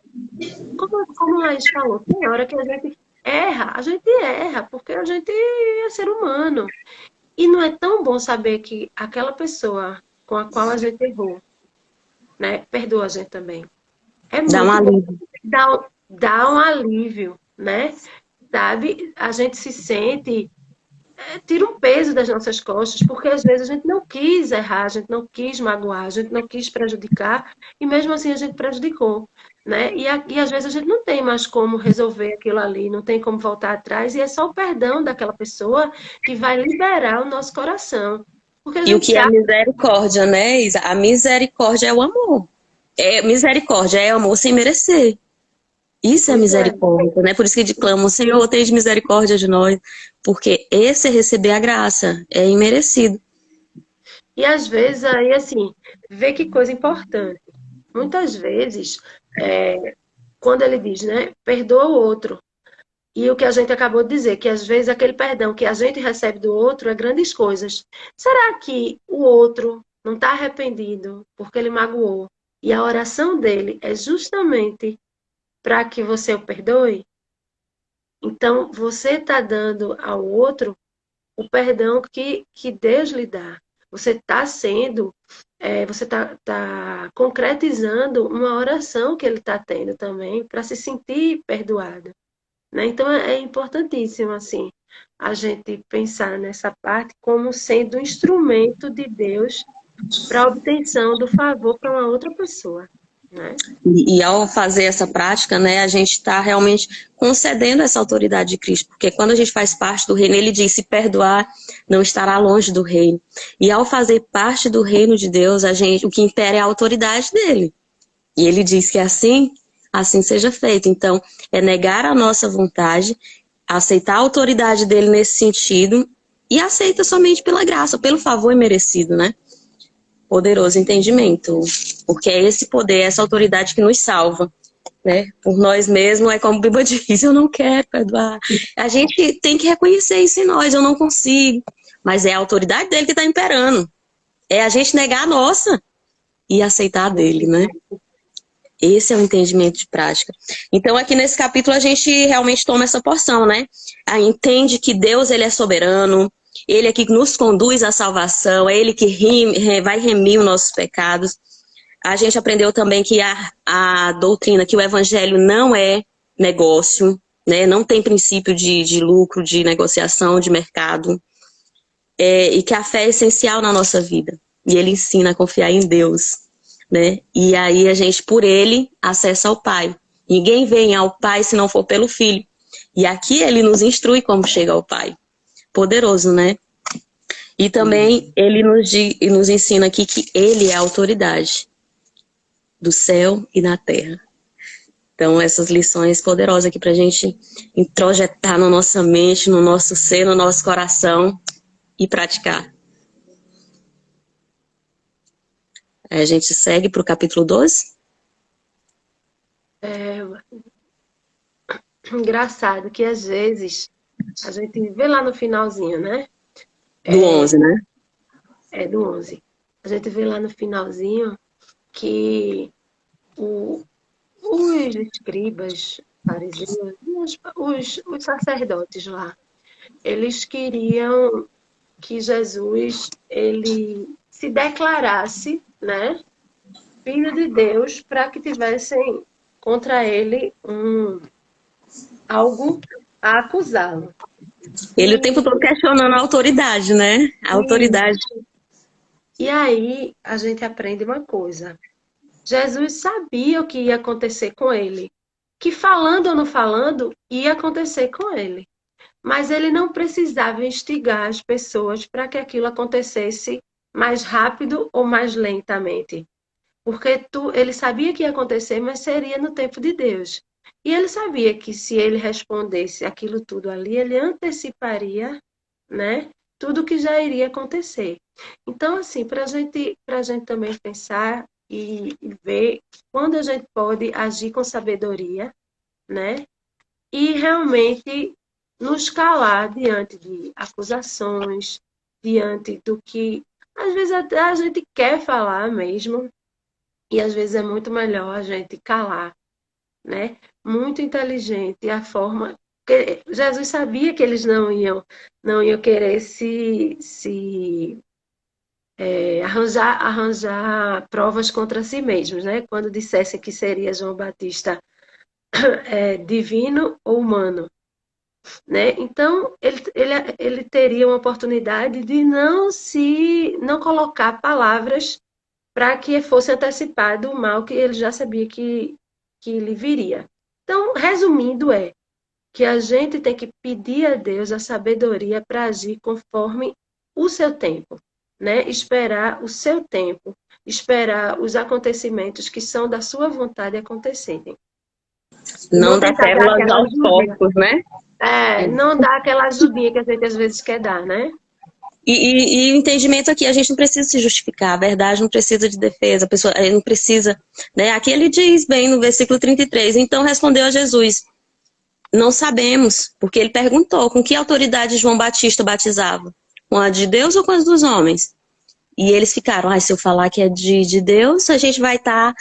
como a Laís falou, tem hora que a gente erra, porque a gente é ser humano. E não é tão bom saber que aquela pessoa com a qual a gente errou, né, perdoa a gente também. É muito dá um alívio. Dá um alívio, né? Sabe? A gente se sente... tira um peso das nossas costas, porque às vezes a gente não quis errar, a gente não quis magoar, a gente não quis prejudicar, e mesmo assim a gente prejudicou, né? E às vezes a gente não tem mais como resolver aquilo ali, não tem como voltar atrás, e é só o perdão daquela pessoa que vai liberar o nosso coração, Porque a E o gente que é a sabe, misericórdia, né, Isa? A misericórdia é o amor. Misericórdia é amor sem merecer. Isso é pois é. misericórdia, né? Por isso que clamam, Senhor, tem misericórdia de nós. Porque esse é receber a graça, é imerecido. E às vezes, aí assim, vê que coisa importante. Muitas vezes, quando ele diz, né, perdoa o outro. E o que a gente acabou de dizer, que às vezes aquele perdão que a gente recebe do outro é grandes coisas. Será que o outro não está arrependido porque ele magoou? E a oração dele é justamente para que você o perdoe? Então, você está dando ao outro o perdão que Deus lhe dá. Você está sendo, você está concretizando uma oração que ele está tendo também para se sentir perdoado. Né? Então, é importantíssimo, assim, a gente pensar nessa parte como sendo um instrumento de Deus para a obtenção do favor para uma outra pessoa, né? E ao fazer essa prática, né, a gente está realmente concedendo essa autoridade de Cristo, porque quando a gente faz parte do reino, ele diz, se perdoar, não estará longe do reino. E ao fazer parte do reino de Deus, o que impera é a autoridade dele. E ele diz que assim, assim seja feito. Então, é negar a nossa vontade, aceitar a autoridade dele nesse sentido, e aceita somente pela graça, pelo favor imerecido, né? Poderoso entendimento, porque é esse poder, essa autoridade que nos salva, né? Por nós mesmos, é como a Bíblia diz, eu não quero perdoar. A gente tem que reconhecer isso em nós, eu não consigo, mas é a autoridade dele que está imperando. É a gente negar a nossa e aceitar a dele, né? Esse é o entendimento de prática. Então, aqui nesse capítulo, a gente realmente toma essa porção, né? Entende que Deus, ele é soberano, ele é que nos conduz à salvação, é ele que vai remir os nossos pecados. A gente aprendeu também que a doutrina, que o evangelho não é negócio, né? Não tem princípio de lucro, de negociação, de mercado. E que a fé é essencial na nossa vida. E ele ensina a confiar em Deus, né? E aí a gente, por ele, acessa ao Pai. Ninguém vem ao Pai se não for pelo Filho. E aqui ele nos instrui como chega ao Pai. Poderoso, né? E também ele nos ensina aqui que ele é a autoridade do céu e na terra. Então, essas lições poderosas aqui pra gente introjetar na nossa mente, no nosso ser, no nosso coração e praticar. Aí a gente segue para o capítulo 12. Engraçado que às vezes a gente vê lá no finalzinho, né? Do 11, né? Do 11. A gente vê lá no finalzinho que os escribas, fariseus, os sacerdotes lá, eles queriam que Jesus ele se declarasse, né, filho de Deus, para que tivessem contra ele algo a acusá-lo. Ele o tempo todo questionando a autoridade, né? A autoridade. E aí a gente aprende uma coisa. Jesus sabia o que ia acontecer com ele. Que falando ou não falando, ia acontecer com ele. Mas ele não precisava instigar as pessoas para que aquilo acontecesse mais rápido ou mais lentamente. Porque ele sabia que ia acontecer, mas seria no tempo de Deus. E ele sabia que se ele respondesse aquilo tudo ali, ele anteciparia, né, tudo que já iria acontecer. Então, assim, para a gente também pensar e ver quando a gente pode agir com sabedoria, né, e realmente nos calar diante de acusações, diante do que às vezes até a gente quer falar mesmo, e às vezes é muito melhor a gente calar, né? Muito inteligente a forma. Porque Jesus sabia que eles não iam querer arranjar provas contra si mesmos, né? Quando dissessem que seria João Batista divino ou humano, né? Então ele teria uma oportunidade de não colocar palavras para que fosse antecipado o mal que ele já sabia que lhe viria. Então, resumindo, que a gente tem que pedir a Deus a sabedoria para agir conforme o seu tempo. né? Esperar o seu tempo, esperar os acontecimentos que são da sua vontade acontecerem. E não Não dá tentar dar pérolas aquela aos ajudinha. poucos, né? Não dar aquela ajudinha que a gente às vezes quer dar, né? E o entendimento aqui, a gente não precisa se justificar, a verdade não precisa de defesa, a pessoa não precisa, né? Aqui ele diz bem no versículo 33, então respondeu a Jesus, não sabemos, porque ele perguntou, com que autoridade João Batista batizava? Com a de Deus ou com as dos homens? E eles ficaram, se eu falar que é de Deus, a gente vai estar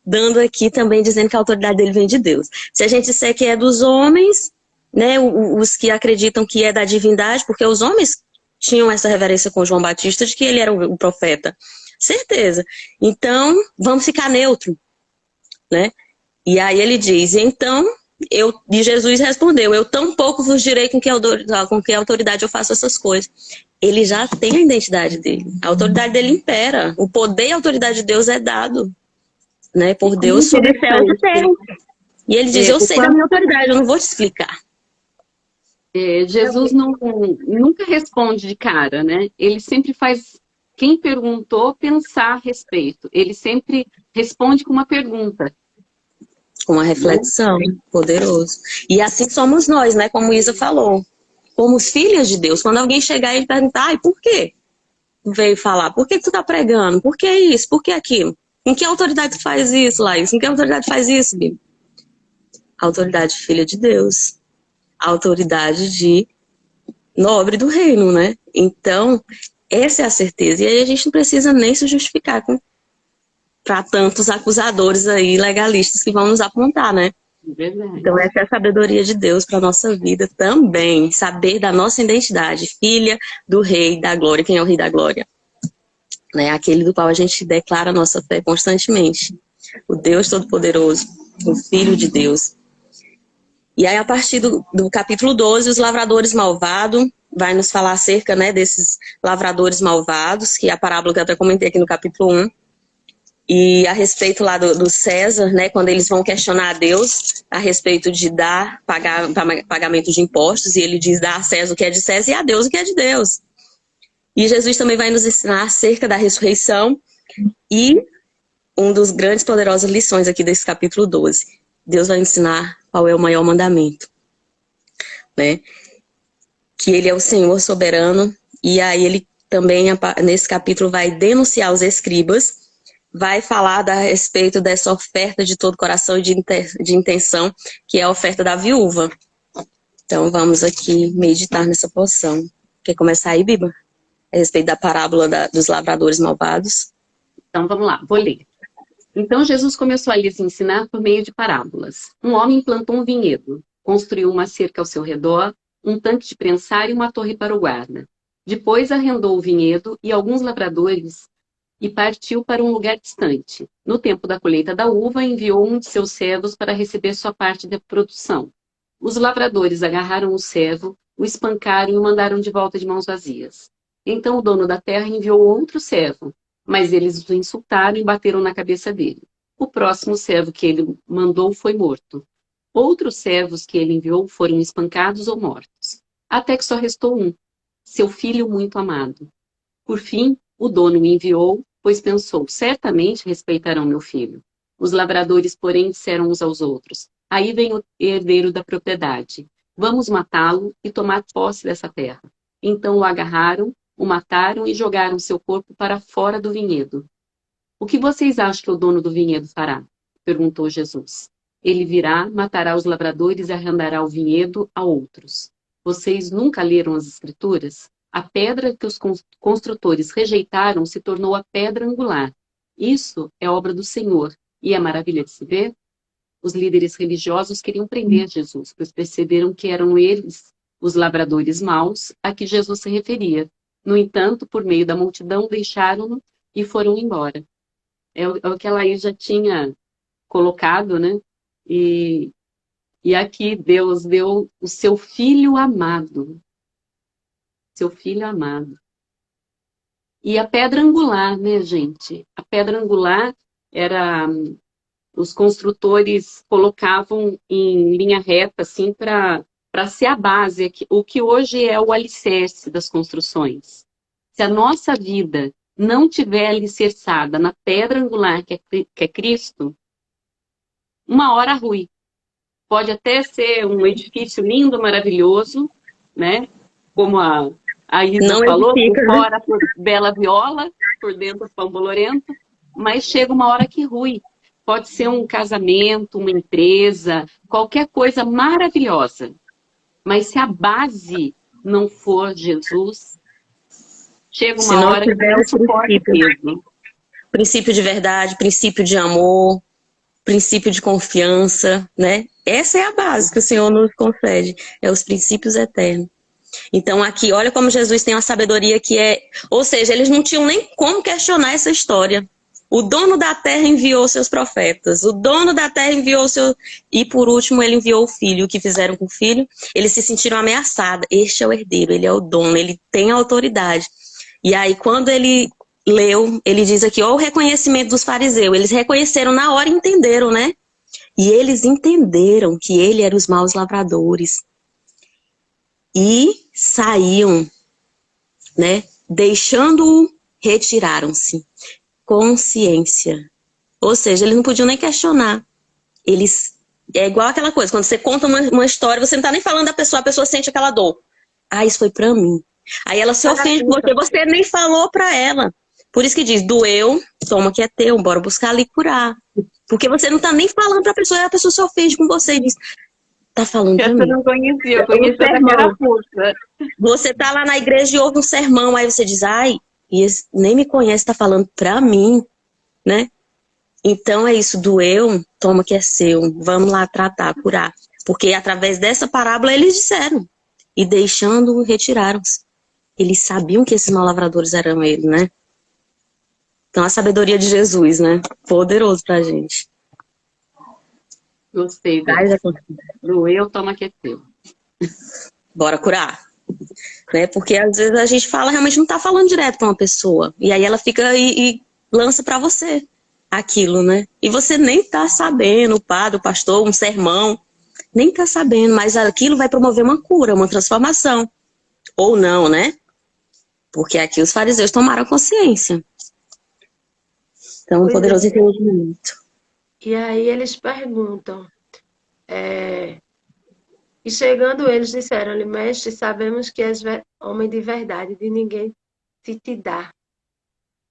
dando aqui também, dizendo que a autoridade dele vem de Deus. Se a gente disser que é dos homens, né, os que acreditam que é da divindade, porque os homens tinham essa reverência com João Batista de que ele era o profeta. Certeza. Então, vamos ficar neutro, né? E aí ele diz, então, e Jesus respondeu, eu tampouco vos direi com que autoridade eu faço essas coisas. Ele já tem a identidade dele. A autoridade dele impera. O poder e a autoridade de Deus é dado, né, por Deus sobre céu e terra. E ele diz, eu sei da minha autoridade, eu não vou te explicar. Jesus nunca responde de cara, né? Ele sempre faz quem perguntou pensar a respeito. Ele sempre responde com uma pergunta. Com uma reflexão, poderoso. E assim somos nós, né? Como Isa falou. Como filhas de Deus. Quando alguém chegar e perguntar, por quê? Veio falar, por que tu tá pregando? Por que isso? Por que aquilo? Com que autoridade tu faz isso, Laís? Com que autoridade faz isso, Bíblia? Autoridade filha de Deus. Autoridade de nobre do reino, né? Então, essa é a certeza. E aí a gente não precisa nem se justificar para tantos acusadores aí, legalistas, que vão nos apontar, né? Verdade. Então, essa é a sabedoria de Deus para a nossa vida também. Saber da nossa identidade, filha do Rei da Glória. Quem é o Rei da Glória? Né? Aquele do qual a gente declara a nossa fé constantemente. O Deus Todo-Poderoso, o Filho de Deus. E aí, a partir do capítulo 12, os lavradores malvados, vai nos falar acerca, né, desses lavradores malvados, que é a parábola que eu até comentei aqui no capítulo 1. E a respeito lá do César, né, quando eles vão questionar a Deus a respeito de pagamento de impostos, e ele diz, dar a César o que é de César e a Deus o que é de Deus. E Jesus também vai nos ensinar acerca da ressurreição e um dos grandes poderosas lições aqui desse capítulo 12. Deus vai ensinar qual é o maior mandamento, né? Que ele é o Senhor soberano, e aí ele também, nesse capítulo, vai denunciar os escribas, vai falar a respeito dessa oferta de todo coração e de intenção, que é a oferta da viúva. Então vamos aqui meditar nessa porção. Quer começar aí, Biba? A respeito da parábola dos lavradores malvados. Então vamos lá, vou ler. Então Jesus começou a lhes ensinar por meio de parábolas. Um homem plantou um vinhedo, construiu uma cerca ao seu redor, um tanque de prensar e uma torre para o guarda. Depois arrendou o vinhedo e alguns lavradores e partiu para um lugar distante. No tempo da colheita da uva, enviou um de seus servos para receber sua parte da produção. Os lavradores agarraram o servo, o espancaram e o mandaram de volta de mãos vazias. Então o dono da terra enviou outro servo, mas eles o insultaram e bateram na cabeça dele. O próximo servo que ele mandou foi morto. Outros servos que ele enviou foram espancados ou mortos. Até que só restou um, seu filho muito amado. Por fim, o dono o enviou, pois pensou, certamente respeitarão meu filho. Os lavradores, porém, disseram uns aos outros, aí vem o herdeiro da propriedade. Vamos matá-lo e tomar posse dessa terra. Então o agarraram, o mataram e jogaram seu corpo para fora do vinhedo. O que vocês acham que o dono do vinhedo fará? Perguntou Jesus. Ele virá, matará os lavradores e arrendará o vinhedo a outros. Vocês nunca leram as Escrituras? A pedra que os construtores rejeitaram se tornou a pedra angular. Isso é obra do Senhor e é maravilha de se ver. Os líderes religiosos queriam prender Jesus, pois perceberam que eram eles, os lavradores maus, a que Jesus se referia. No entanto, por meio da multidão, deixaram-no e foram embora. É o que a Laís já tinha colocado, né? E aqui Deus deu o seu Filho amado. Seu Filho amado. E a pedra angular, né, gente? A pedra angular era... Os construtores colocavam em linha reta, assim, para ser a base, o que hoje é o alicerce das construções. Se a nossa vida não tiver alicerçada na pedra angular que é Cristo, uma hora ruim. Pode até ser um edifício lindo, maravilhoso, né? Como a Isa Não falou, por edifica, né? fora por bela viola, por dentro pão bolorento, mas chega uma hora que rui. Pode ser um casamento, uma empresa, qualquer coisa maravilhosa. Mas se a base não for Jesus, chega Se uma não hora que tiver não o suporta mesmo. princípio de verdade, princípio de amor, princípio de confiança, né? Essa é a base que o Senhor nos concede, é os princípios eternos. Então aqui, olha como Jesus tem uma sabedoria que é... Ou seja, eles não tinham nem como questionar essa história. O dono da terra enviou seus profetas, o dono da terra enviou seu... E por último, ele enviou o filho. O que fizeram com o filho? Eles se sentiram ameaçados. Este é o herdeiro, ele é o dono, ele tem autoridade. E aí, quando ele leu, ele diz aqui, ó, o reconhecimento dos fariseus. Eles reconheceram na hora e entenderam, né? E eles entenderam que ele era os maus lavradores. E saíam, né? Deixando-o, retiraram-se. Consciência. Ou seja, eles não podiam nem questionar. Eles... É igual aquela coisa, quando você conta uma história, você não tá nem falando da pessoa, a pessoa sente aquela dor. Ah, isso foi pra mim. Aí ela se ofende com você nem falou pra ela. Por isso que diz, doeu, toma que é teu, bora buscar ali curar. Porque você não tá nem falando pra pessoa, e a pessoa se ofende com você e diz, tá falando pra Essa mim. eu não conhecia, eu conhecia da carapuça. Você tá lá na igreja e ouve um sermão, aí você diz, ai, e esse nem me conhece, tá falando pra mim, né? Então é isso, doeu, toma que é seu, vamos lá tratar, curar. Porque através dessa parábola eles disseram, e deixando, retiraram-se. Eles sabiam que esses malavradores eram eles, né? Então a sabedoria de Jesus, né? Poderoso pra gente. Gostei Traz dessa. a Doeu, toma que é teu. Bora curar. Né? Porque às vezes a gente fala, realmente não tá falando direto pra uma pessoa. E aí ela fica e lança pra você aquilo, né? E você nem tá sabendo, o padre, o pastor, um sermão, nem tá sabendo, mas aquilo vai promover uma cura, uma transformação. Ou não, né? Porque aqui os fariseus tomaram consciência. Então, um Pois poderoso é. entendimento. E aí eles perguntam, e chegando eles disseram-lhe, mestre, sabemos que és homem de verdade, de ninguém te dá.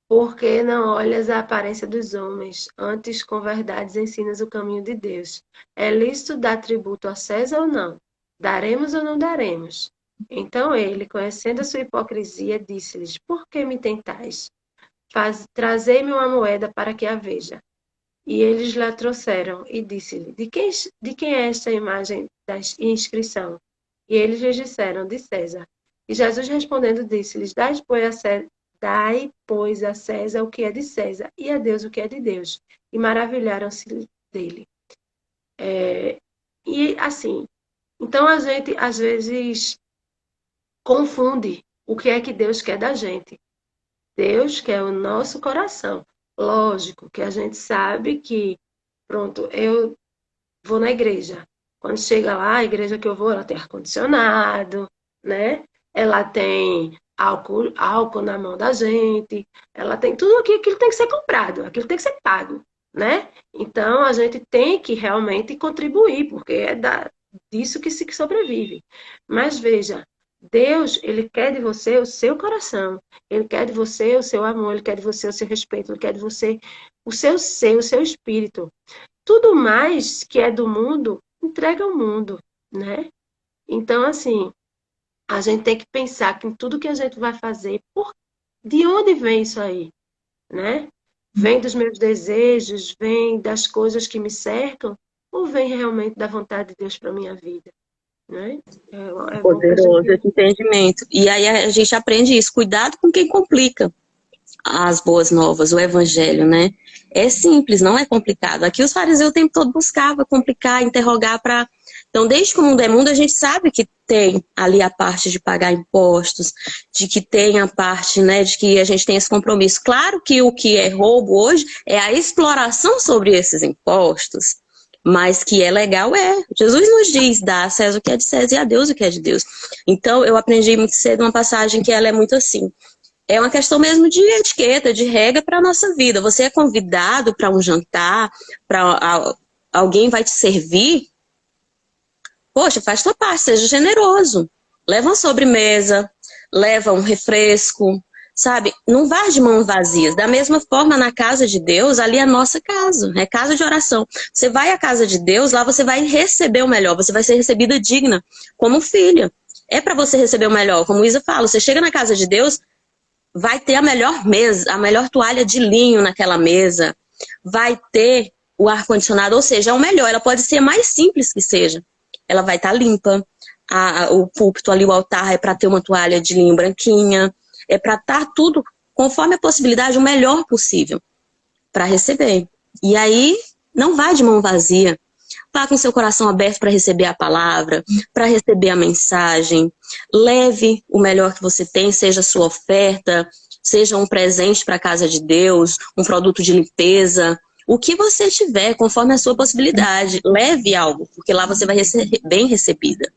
Porque não olhas a aparência dos homens, antes com verdades ensinas o caminho de Deus. É lícito dar tributo a César ou não? Daremos ou não daremos? Então ele, conhecendo a sua hipocrisia, disse-lhes, por que me tentais? Trazei-me uma moeda para que a veja. E eles lá trouxeram, e disse-lhe, de quem é esta imagem da inscrição? E eles lhes disseram, de César. E Jesus respondendo disse-lhes, dai, pois, a César o que é de César, e a Deus o que é de Deus. E maravilharam-se dele. E assim, então a gente às vezes confunde o que é que Deus quer da gente. Deus quer o nosso coração. Lógico que a gente sabe que, pronto, eu vou na igreja. Quando chega lá, a igreja que eu vou, ela tem ar-condicionado, né? Ela tem álcool na mão da gente, ela tem tudo aquilo tem que ser comprado, aquilo tem que ser pago, né? Então a gente tem que realmente contribuir, porque é disso que se sobrevive. Mas veja, Deus, ele quer de você o seu coração, ele quer de você o seu amor, ele quer de você o seu respeito, ele quer de você o seu ser, o seu espírito. Tudo mais que é do mundo, entrega ao mundo, né? Então, assim, a gente tem que pensar que em tudo que a gente vai fazer, de onde vem isso aí, né? Vem dos meus desejos, vem das coisas que me cercam, ou vem realmente da vontade de Deus para minha vida, né? É bom que a Poderoso gente... esse entendimento. E aí a gente aprende isso. Cuidado com quem complica as boas novas, o evangelho, né? É simples, não é complicado. Aqui os fariseus o tempo todo buscavam complicar, interrogar para... Então, desde que o mundo é mundo, a gente sabe que tem ali a parte de pagar impostos, de que tem a parte, né, de que a gente tem esse compromisso. Claro que o que é roubo hoje é a exploração sobre esses impostos, mas que é legal é. Jesus nos diz, dá a César o que é de César e a Deus o que é de Deus. Então, eu aprendi muito cedo uma passagem que ela é muito assim. É uma questão mesmo de etiqueta, de regra para a nossa vida. Você é convidado para um jantar, para alguém vai te servir, poxa, faz tua parte, seja generoso. Leva uma sobremesa, leva um refresco, sabe? Não vá de mãos vazias. Da mesma forma, na casa de Deus, ali é a nossa casa, é casa de oração. Você vai à casa de Deus, lá você vai receber o melhor, você vai ser recebida digna, como filha. É para você receber o melhor, como Isa fala, você chega na casa de Deus, vai ter a melhor mesa, a melhor toalha de linho naquela mesa, vai ter o ar-condicionado, ou seja, é o melhor, ela pode ser mais simples que seja. Ela vai estar limpa, o púlpito ali, o altar é para ter uma toalha de linho branquinha, é para estar tudo conforme a possibilidade, o melhor possível para receber. E aí, não vá de mão vazia. Vá com seu coração aberto para receber a palavra, para receber a mensagem. Leve o melhor que você tem, seja a sua oferta, seja um presente para a casa de Deus, um produto de limpeza. O que você tiver, conforme a sua possibilidade. Leve algo, porque lá você vai ser bem recebida,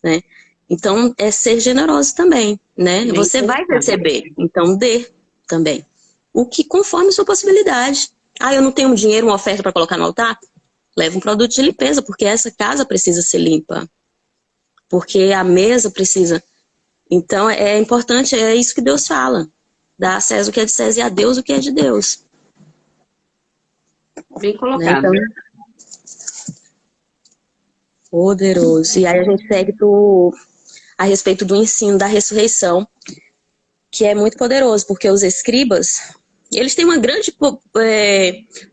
né? Então, é ser generoso também, né? Você vai receber, então dê também. O que conforme a sua possibilidade. Ah, eu não tenho dinheiro, uma oferta para colocar no altar? Leva um produto de limpeza, porque essa casa precisa ser limpa. Porque a mesa precisa... Então, é importante, é isso que Deus fala. Dá a César o que é de César e a Deus o que é de Deus. Bem colocado. Né? Então, poderoso. E aí a gente segue a respeito do ensino da ressurreição, que é muito poderoso, porque os escribas, eles têm uma grande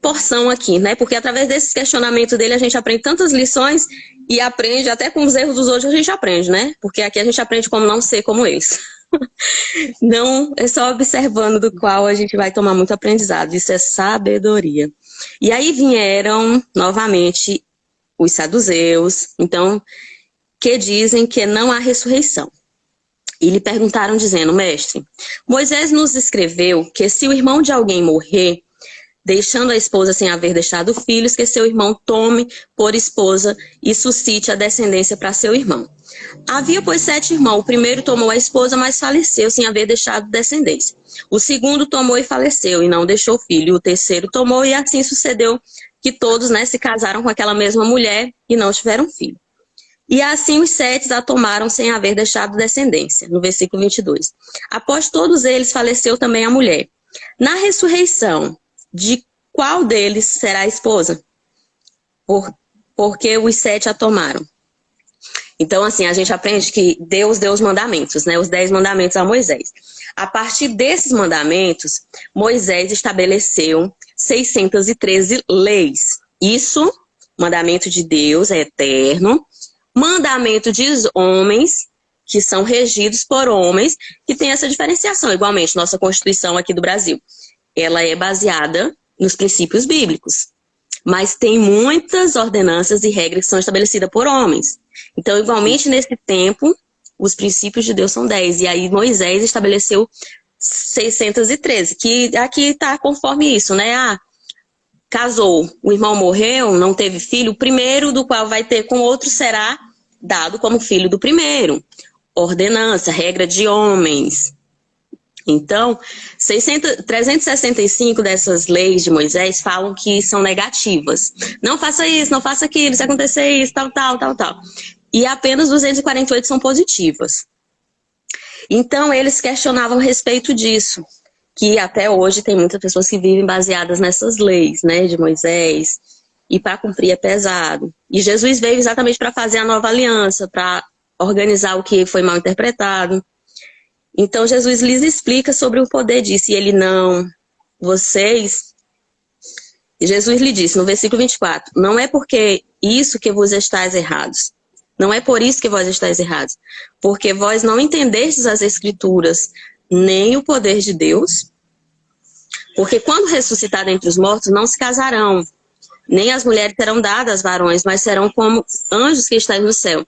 porção aqui, né? Porque através desses questionamentos dele a gente aprende tantas lições e aprende até com os erros dos outros a gente aprende, né? Porque aqui a gente aprende como não ser como eles. Não é só observando do qual a gente vai tomar muito aprendizado. Isso é sabedoria. E aí vieram novamente os saduceus, então, que dizem que não há ressurreição. E lhe perguntaram dizendo, mestre, Moisés nos escreveu que se o irmão de alguém morrer, deixando a esposa sem haver deixado filhos, que seu irmão tome por esposa e suscite a descendência para seu irmão. Havia, pois, 7 irmãos. O primeiro tomou a esposa, mas faleceu sem haver deixado descendência. O segundo tomou e faleceu e não deixou filho. O terceiro tomou e assim sucedeu que todos, né, se casaram com aquela mesma mulher e não tiveram filho. E assim os 7 a tomaram sem haver deixado descendência, no versículo 22. Após todos eles, faleceu também a mulher. Na ressurreição, de qual deles será a esposa? Porque os 7 a tomaram. Então, assim, a gente aprende que Deus deu os mandamentos, né? Os 10 mandamentos a Moisés. A partir desses mandamentos, Moisés estabeleceu 613 leis. Isso, mandamento de Deus, é eterno. Mandamento de homens, que são regidos por homens, que tem essa diferenciação. Igualmente, nossa Constituição aqui do Brasil, ela é baseada nos princípios bíblicos. Mas tem muitas ordenanças e regras que são estabelecidas por homens. Então, igualmente, nesse tempo, os princípios de Deus são 10. E aí Moisés estabeleceu 613, que aqui está conforme isso, né? Ah, casou, o irmão morreu, não teve filho, o primeiro do qual vai ter com outro será dado como filho do primeiro. Ordenança, regra de homens. Então, 365 dessas leis de Moisés falam que são negativas. Não faça isso, não faça aquilo, se acontecer isso, tal, tal, tal, tal. E apenas 248 são positivas. Então, eles questionavam a respeito disso. Que até hoje tem muitas pessoas que vivem baseadas nessas leis, né, de Moisés. E para cumprir é pesado. E Jesus veio exatamente para fazer a nova aliança, para organizar o que foi mal interpretado. Então, Jesus lhes explica sobre o poder disso. E ele, não, vocês... E Jesus lhe disse, no versículo 24, não é porque isso que vos estáis errados. Não é por isso que vós estáis errados. Porque vós não entendestes as Escrituras, nem o poder de Deus. Porque quando ressuscitado entre os mortos, não se casarão. Nem as mulheres serão dadas varões, mas serão como anjos que estão no céu.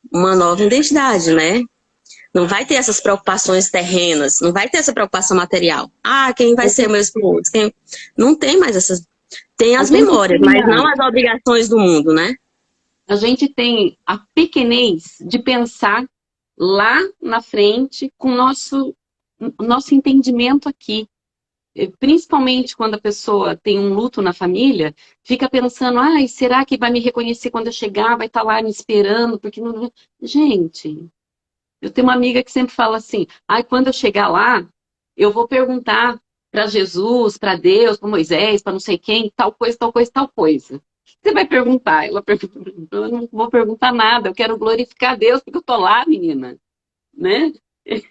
Uma nova identidade, né? Não vai ter essas preocupações terrenas, não vai ter essa preocupação material. Ah, quem vai ser meu esposo? Não tem mais essas... Tem as memórias, mas não as obrigações do mundo, né? A gente tem a pequenez de pensar lá na frente com o nosso o nosso entendimento aqui. Principalmente quando a pessoa tem um luto na família, fica pensando, ai, será que vai me reconhecer quando eu chegar, vai estar lá me esperando, porque não... Gente, eu tenho uma amiga que sempre fala assim, ai, quando eu chegar lá, eu vou perguntar para Jesus, para Deus, para Moisés, para não sei quem, tal coisa, tal coisa, tal coisa. Você vai perguntar? Ela pergunta, eu não vou perguntar nada, eu quero glorificar a Deus, porque eu tô lá, menina, né? Faça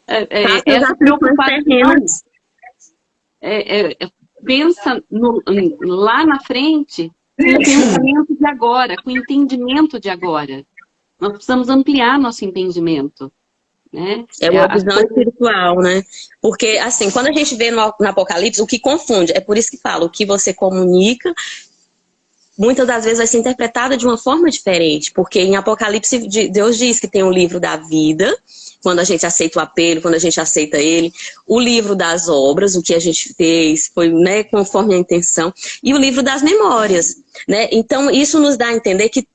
as Essa aflições preocupação terrenas. pensa lá na frente com o pensamento de agora, com o entendimento de agora. Nós precisamos ampliar nosso entendimento, né? É uma visão espiritual, né? Porque, assim, quando a gente vê no Apocalipse, o que confunde, é por isso que fala, o que você comunica, muitas das vezes vai ser interpretado de uma forma diferente, porque em Apocalipse Deus diz que tem o livro da vida, quando a gente aceita o apelo, quando a gente aceita ele, o livro das obras, o que a gente fez foi, né, conforme a intenção, e o livro das memórias, né? Então isso nos dá a entender que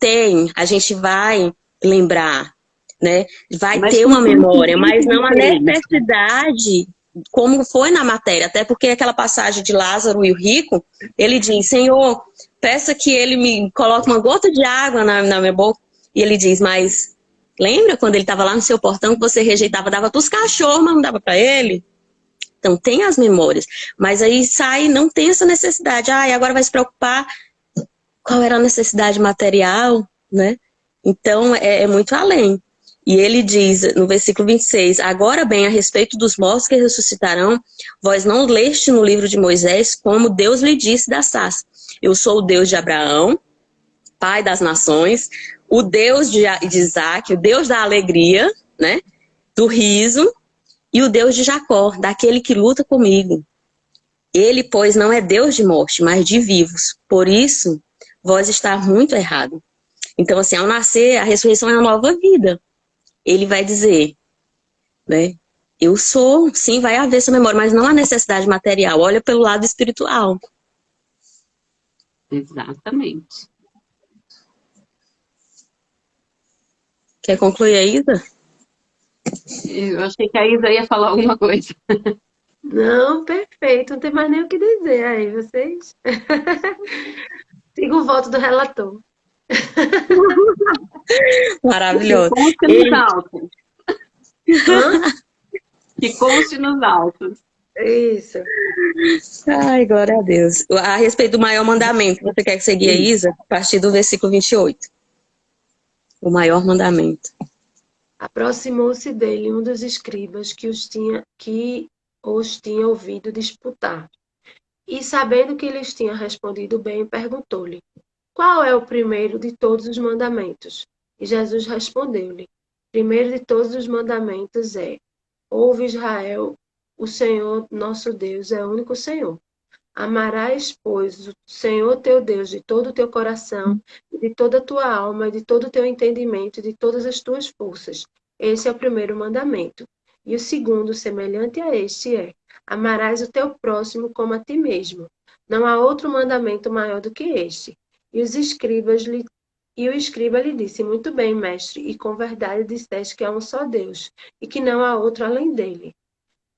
a gente vai lembrar, né? Vai ter uma memória, mas não a necessidade como foi na matéria, até porque aquela passagem de Lázaro e o rico, ele diz, Senhor, peça que ele me coloque uma gota de água na minha boca, e ele diz, mas lembra quando ele estava lá no seu portão que você rejeitava, dava para os cachorros, mas não dava para ele? Então tem as memórias, mas aí sai, não tem essa necessidade, e agora vai se preocupar qual era a necessidade material, né? Então é muito além. E ele diz no versículo 26, agora bem, a respeito dos mortos que ressuscitarão, vós não leste no livro de Moisés como Deus lhe disse da sarça. Eu sou o Deus de Abraão, pai das nações, o Deus de Isaac, o Deus da alegria, né? Do riso, e o Deus de Jacó, daquele que luta comigo. Ele, pois, não é Deus de morte, mas de vivos. Por isso, vós está muito errado. Então, assim, ao nascer, a ressurreição é uma nova vida. Ele vai dizer, né? Eu sou, sim, vai haver essa memória, mas não há necessidade material. Olha pelo lado espiritual. Exatamente. Quer concluir a Isa? Eu achei que a Isa ia falar alguma coisa. Não, perfeito. Não tem mais nem o que dizer aí, vocês. Siga o voto do relator. Maravilhoso. Que conste nos autos. Que conste nos autos. Isso. Ai, glória a Deus. A respeito do maior mandamento, você quer seguir a Isa? A partir do versículo 28. O maior mandamento. Aproximou-se dele um dos escribas que os tinha ouvido disputar. E, sabendo que lhes tinha respondido bem, perguntou-lhe, qual é o primeiro de todos os mandamentos? E Jesus respondeu-lhe, primeiro de todos os mandamentos é, ouve Israel, o Senhor nosso Deus é o único Senhor. Amarás, pois, o Senhor teu Deus de todo o teu coração, de toda a tua alma, de todo o teu entendimento, de todas as tuas forças. Esse é o primeiro mandamento. E o segundo, semelhante a este, é: amarás o teu próximo como a ti mesmo. Não há outro mandamento maior do que este. E o escriba lhe disse, muito bem, mestre, e com verdade disseste que há um só Deus, e que não há outro além dele.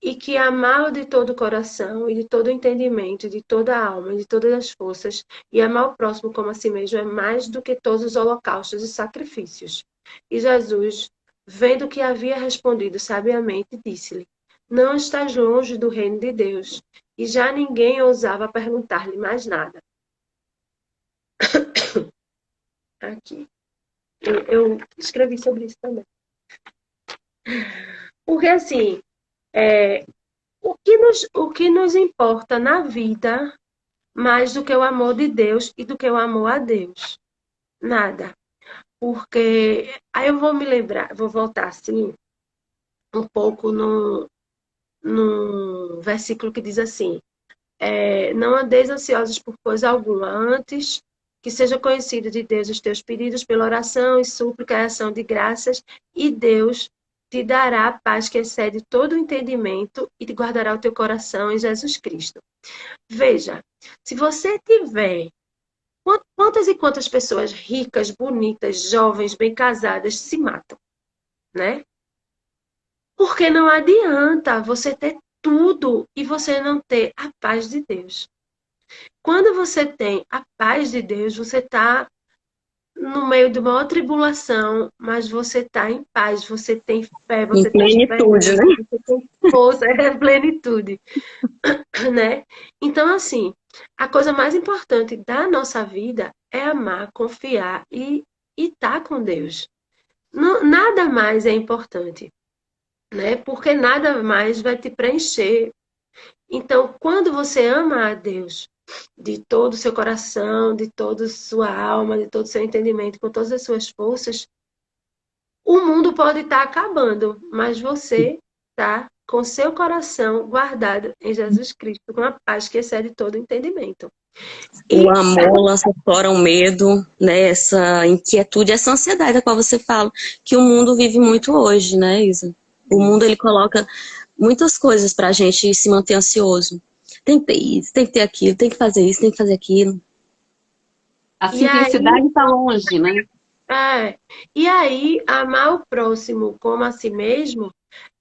E que amá-lo de todo o coração, e de todo o entendimento, e de toda a alma, e de todas as forças, e amar o próximo como a si mesmo é mais do que todos os holocaustos e sacrifícios. E Jesus, vendo que havia respondido sabiamente, disse-lhe, não estás longe do reino de Deus. E já ninguém ousava perguntar-lhe mais nada. Aqui. Eu escrevi sobre isso também. Porque, assim, o que nos importa na vida mais do que o amor de Deus e do que o amor a Deus? Nada. Porque aí eu vou me lembrar, vou voltar assim, um pouco no versículo que diz assim, não andeis ansiosos por coisa alguma, antes que seja conhecido de Deus os teus pedidos pela oração e súplica e ação de graças, e Deus te dará a paz que excede todo o entendimento e te guardará o teu coração em Jesus Cristo. Veja, se você tiver quantas e quantas pessoas ricas, bonitas, jovens, bem casadas se matam, né? Porque não adianta você ter tudo e você não ter a paz de Deus. Quando você tem a paz de Deus, você está no meio de uma tribulação, mas você está em paz, você tem fé, Em você tem plenitude, esperança, né? você tem força, é plenitude, né? Então, assim, a coisa mais importante da nossa vida é amar, confiar e estar com Deus. Nada mais é importante, né? Porque nada mais vai te preencher. Então, quando você ama a Deus de todo o seu coração, de toda a sua alma, de todo o seu entendimento, com todas as suas forças, o mundo pode estar acabando, mas você está com seu coração guardado em Jesus Cristo, com a paz que excede todo entendimento. O E amor lança fora o medo, né? Essa inquietude, essa ansiedade da qual você fala, que o mundo vive muito hoje, né, Isa? O mundo, ele coloca muitas coisas pra gente se manter ansioso. Tem que ter isso, tem que ter aquilo, tem que fazer isso, tem que fazer aquilo. A e aí, simplicidade está longe, né? e aí, amar o próximo como a si mesmo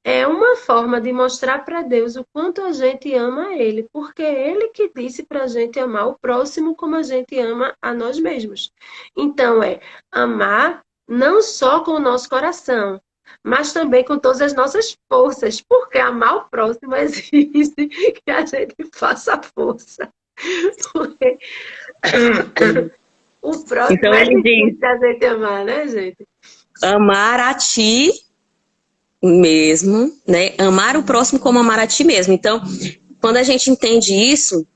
é uma forma de mostrar para Deus o quanto a gente ama Ele, porque é Ele que disse para a gente amar o próximo como a gente ama a nós mesmos. Então, é amar não só com o nosso coração, mas também com todas as nossas forças, porque amar o próximo exige que a gente faça força. Porque o próximo Então é ele diz, difícil da gente amar, né, gente? amar a ti mesmo, né? Amar o próximo como amar a ti mesmo. Então, quando a gente entende isso,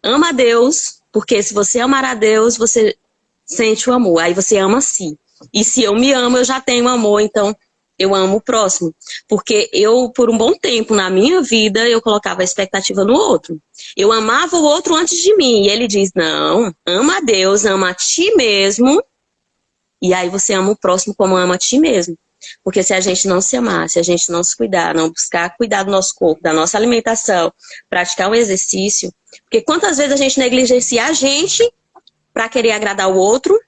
ama a Deus, porque se você amar a Deus, você sente o amor. Aí você ama a si. E se eu me amo, eu já tenho amor, então eu amo o próximo. Porque eu, por um bom tempo na minha vida, eu colocava a expectativa no outro. Eu amava o outro antes de mim. E ele diz, não, ama a Deus, ama a ti mesmo. E aí você ama o próximo como ama a ti mesmo. Porque se a gente não se amar, se a gente não se cuidar, não buscar cuidar do nosso corpo, da nossa alimentação, praticar um exercício. Porque quantas vezes a gente negligencia a gente para querer agradar o outro,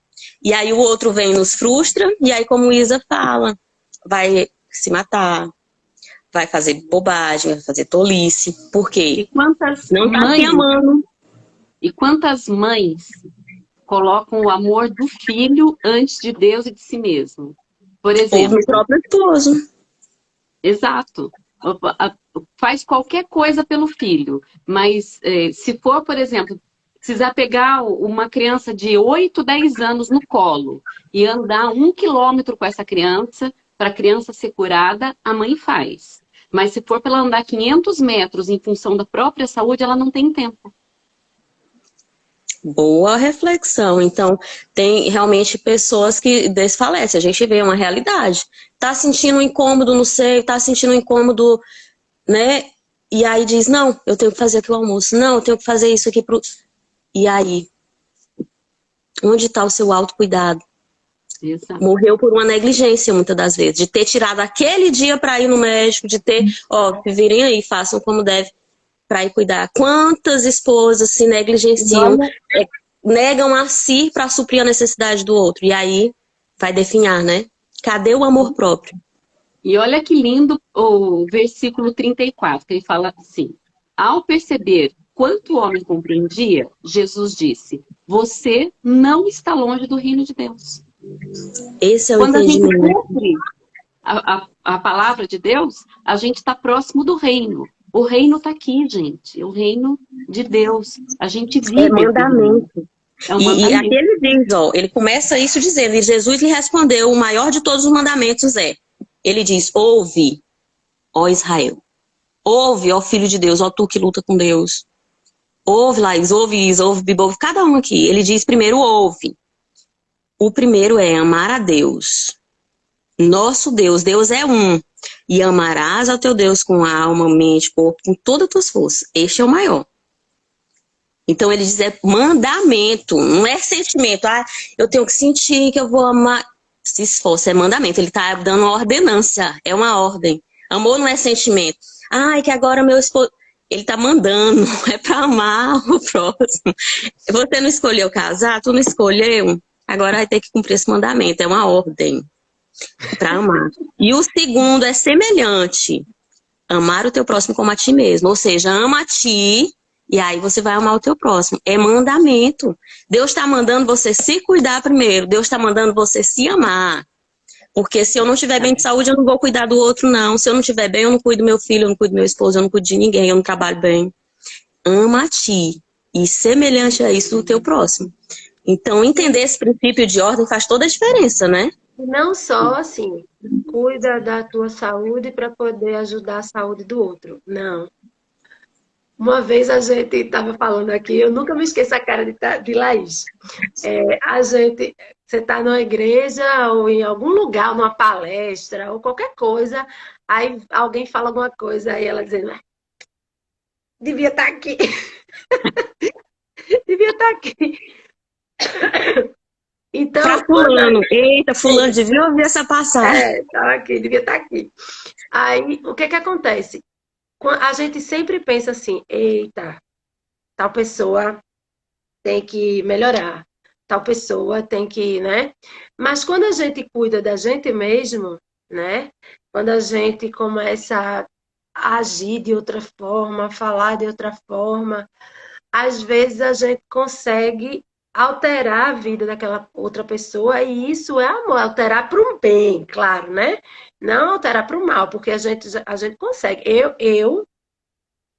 e aí o outro vem e nos frustra, e aí, como Isa fala, vai se matar, vai fazer bobagem, vai fazer tolice. Por E quê? quantas Não tá se mães, amando. e quantas mães colocam o amor do filho antes de Deus e de si mesmo? Por Ou exemplo, no próprio esposo. exato. Faz qualquer coisa pelo filho, mas se for, por exemplo, precisar pegar uma criança de 8, 10 anos no colo e andar 1 quilômetro com essa criança, para a criança ser curada, a mãe faz. Mas se for para ela andar 500 metros em função da própria saúde, ela não tem tempo. Boa reflexão. Então, tem realmente pessoas que desfalecem. A gente vê uma realidade. Tá sentindo um incômodo no seio, tá sentindo um incômodo, né? E aí diz, não, eu tenho que fazer aqui o almoço. Não, eu tenho que fazer isso aqui pro... E aí? Onde está o seu autocuidado? Exato. Morreu por uma negligência, muitas das vezes. De ter tirado aquele dia para ir no médico, de ter, ó, se virem aí, façam como deve para ir cuidar. Quantas esposas se negligenciam, negam a si para suprir a necessidade do outro. E aí vai definhar, né? Cadê o amor próprio? E olha que lindo o versículo 34, que ele fala assim: ao perceber quanto o homem compreendia, Jesus disse: você não está longe do reino de Deus. Esse é o Quando a gente entendimento. cumpre a palavra de Deus, a gente está próximo do reino. O reino está aqui, gente. O reino de Deus. A gente vive. É mandamento. É um E mandamento. aqui ele diz, ó, ele começa isso dizendo, e Jesus lhe respondeu, o maior de todos os mandamentos é, ele diz, ouve, ó Israel, ouve, ó filho de Deus, ó tu que luta com Deus, ouve Laís, ouve Isa, ouve Bibo, ouve cada um aqui, ele diz primeiro, ouve. O primeiro é amar a Deus, nosso Deus, Deus é um, e amarás ao teu Deus com alma, mente, corpo, com todas as tuas forças, este é o maior. Então ele diz, é mandamento, não é sentimento. Ah, eu tenho que sentir que eu vou amar. Se esforça, é mandamento. Ele está dando uma ordenância, é uma ordem. Amor não é sentimento. Ai, que agora meu esposo... Ele está mandando, é para amar o próximo. Você não escolheu casar, tu não escolheu, agora vai ter que cumprir esse mandamento, é uma ordem. Para amar. E o segundo é semelhante. Amar o teu próximo como a ti mesmo. Ou seja, ama a ti e aí você vai amar o teu próximo. É mandamento. Deus está mandando você se cuidar primeiro. Deus está mandando você se amar. Porque se eu não estiver bem de saúde, eu não vou cuidar do outro, não. Se eu não estiver bem, eu não cuido do meu filho, eu não cuido do meu esposo, eu não cuido de ninguém, eu não trabalho bem. Ama a ti. E semelhante a isso, o teu próximo. Então, entender esse princípio de ordem faz toda a diferença, né? Não só assim, cuida da tua saúde para poder ajudar a saúde do outro. Não. Uma vez a gente estava falando aqui, eu nunca me esqueço a cara de Laís. Você está numa igreja ou em algum lugar, numa palestra ou qualquer coisa, aí alguém fala alguma coisa, aí ela dizendo, devia estar aqui. Devia estar aqui. Então, pra fulano. Eita, fulano, devia ouvir essa passagem. Estava aqui, devia estar aqui. Aí, o que acontece? A gente sempre pensa assim, eita, tal pessoa tem que melhorar, tal pessoa tem que, né? Mas quando a gente cuida da gente mesmo, né? Quando a gente começa a agir de outra forma, falar de outra forma, às vezes a gente consegue alterar a vida daquela outra pessoa e isso é amor, alterar para um bem, claro, né? Não alterar para o mal, porque a gente consegue. Eu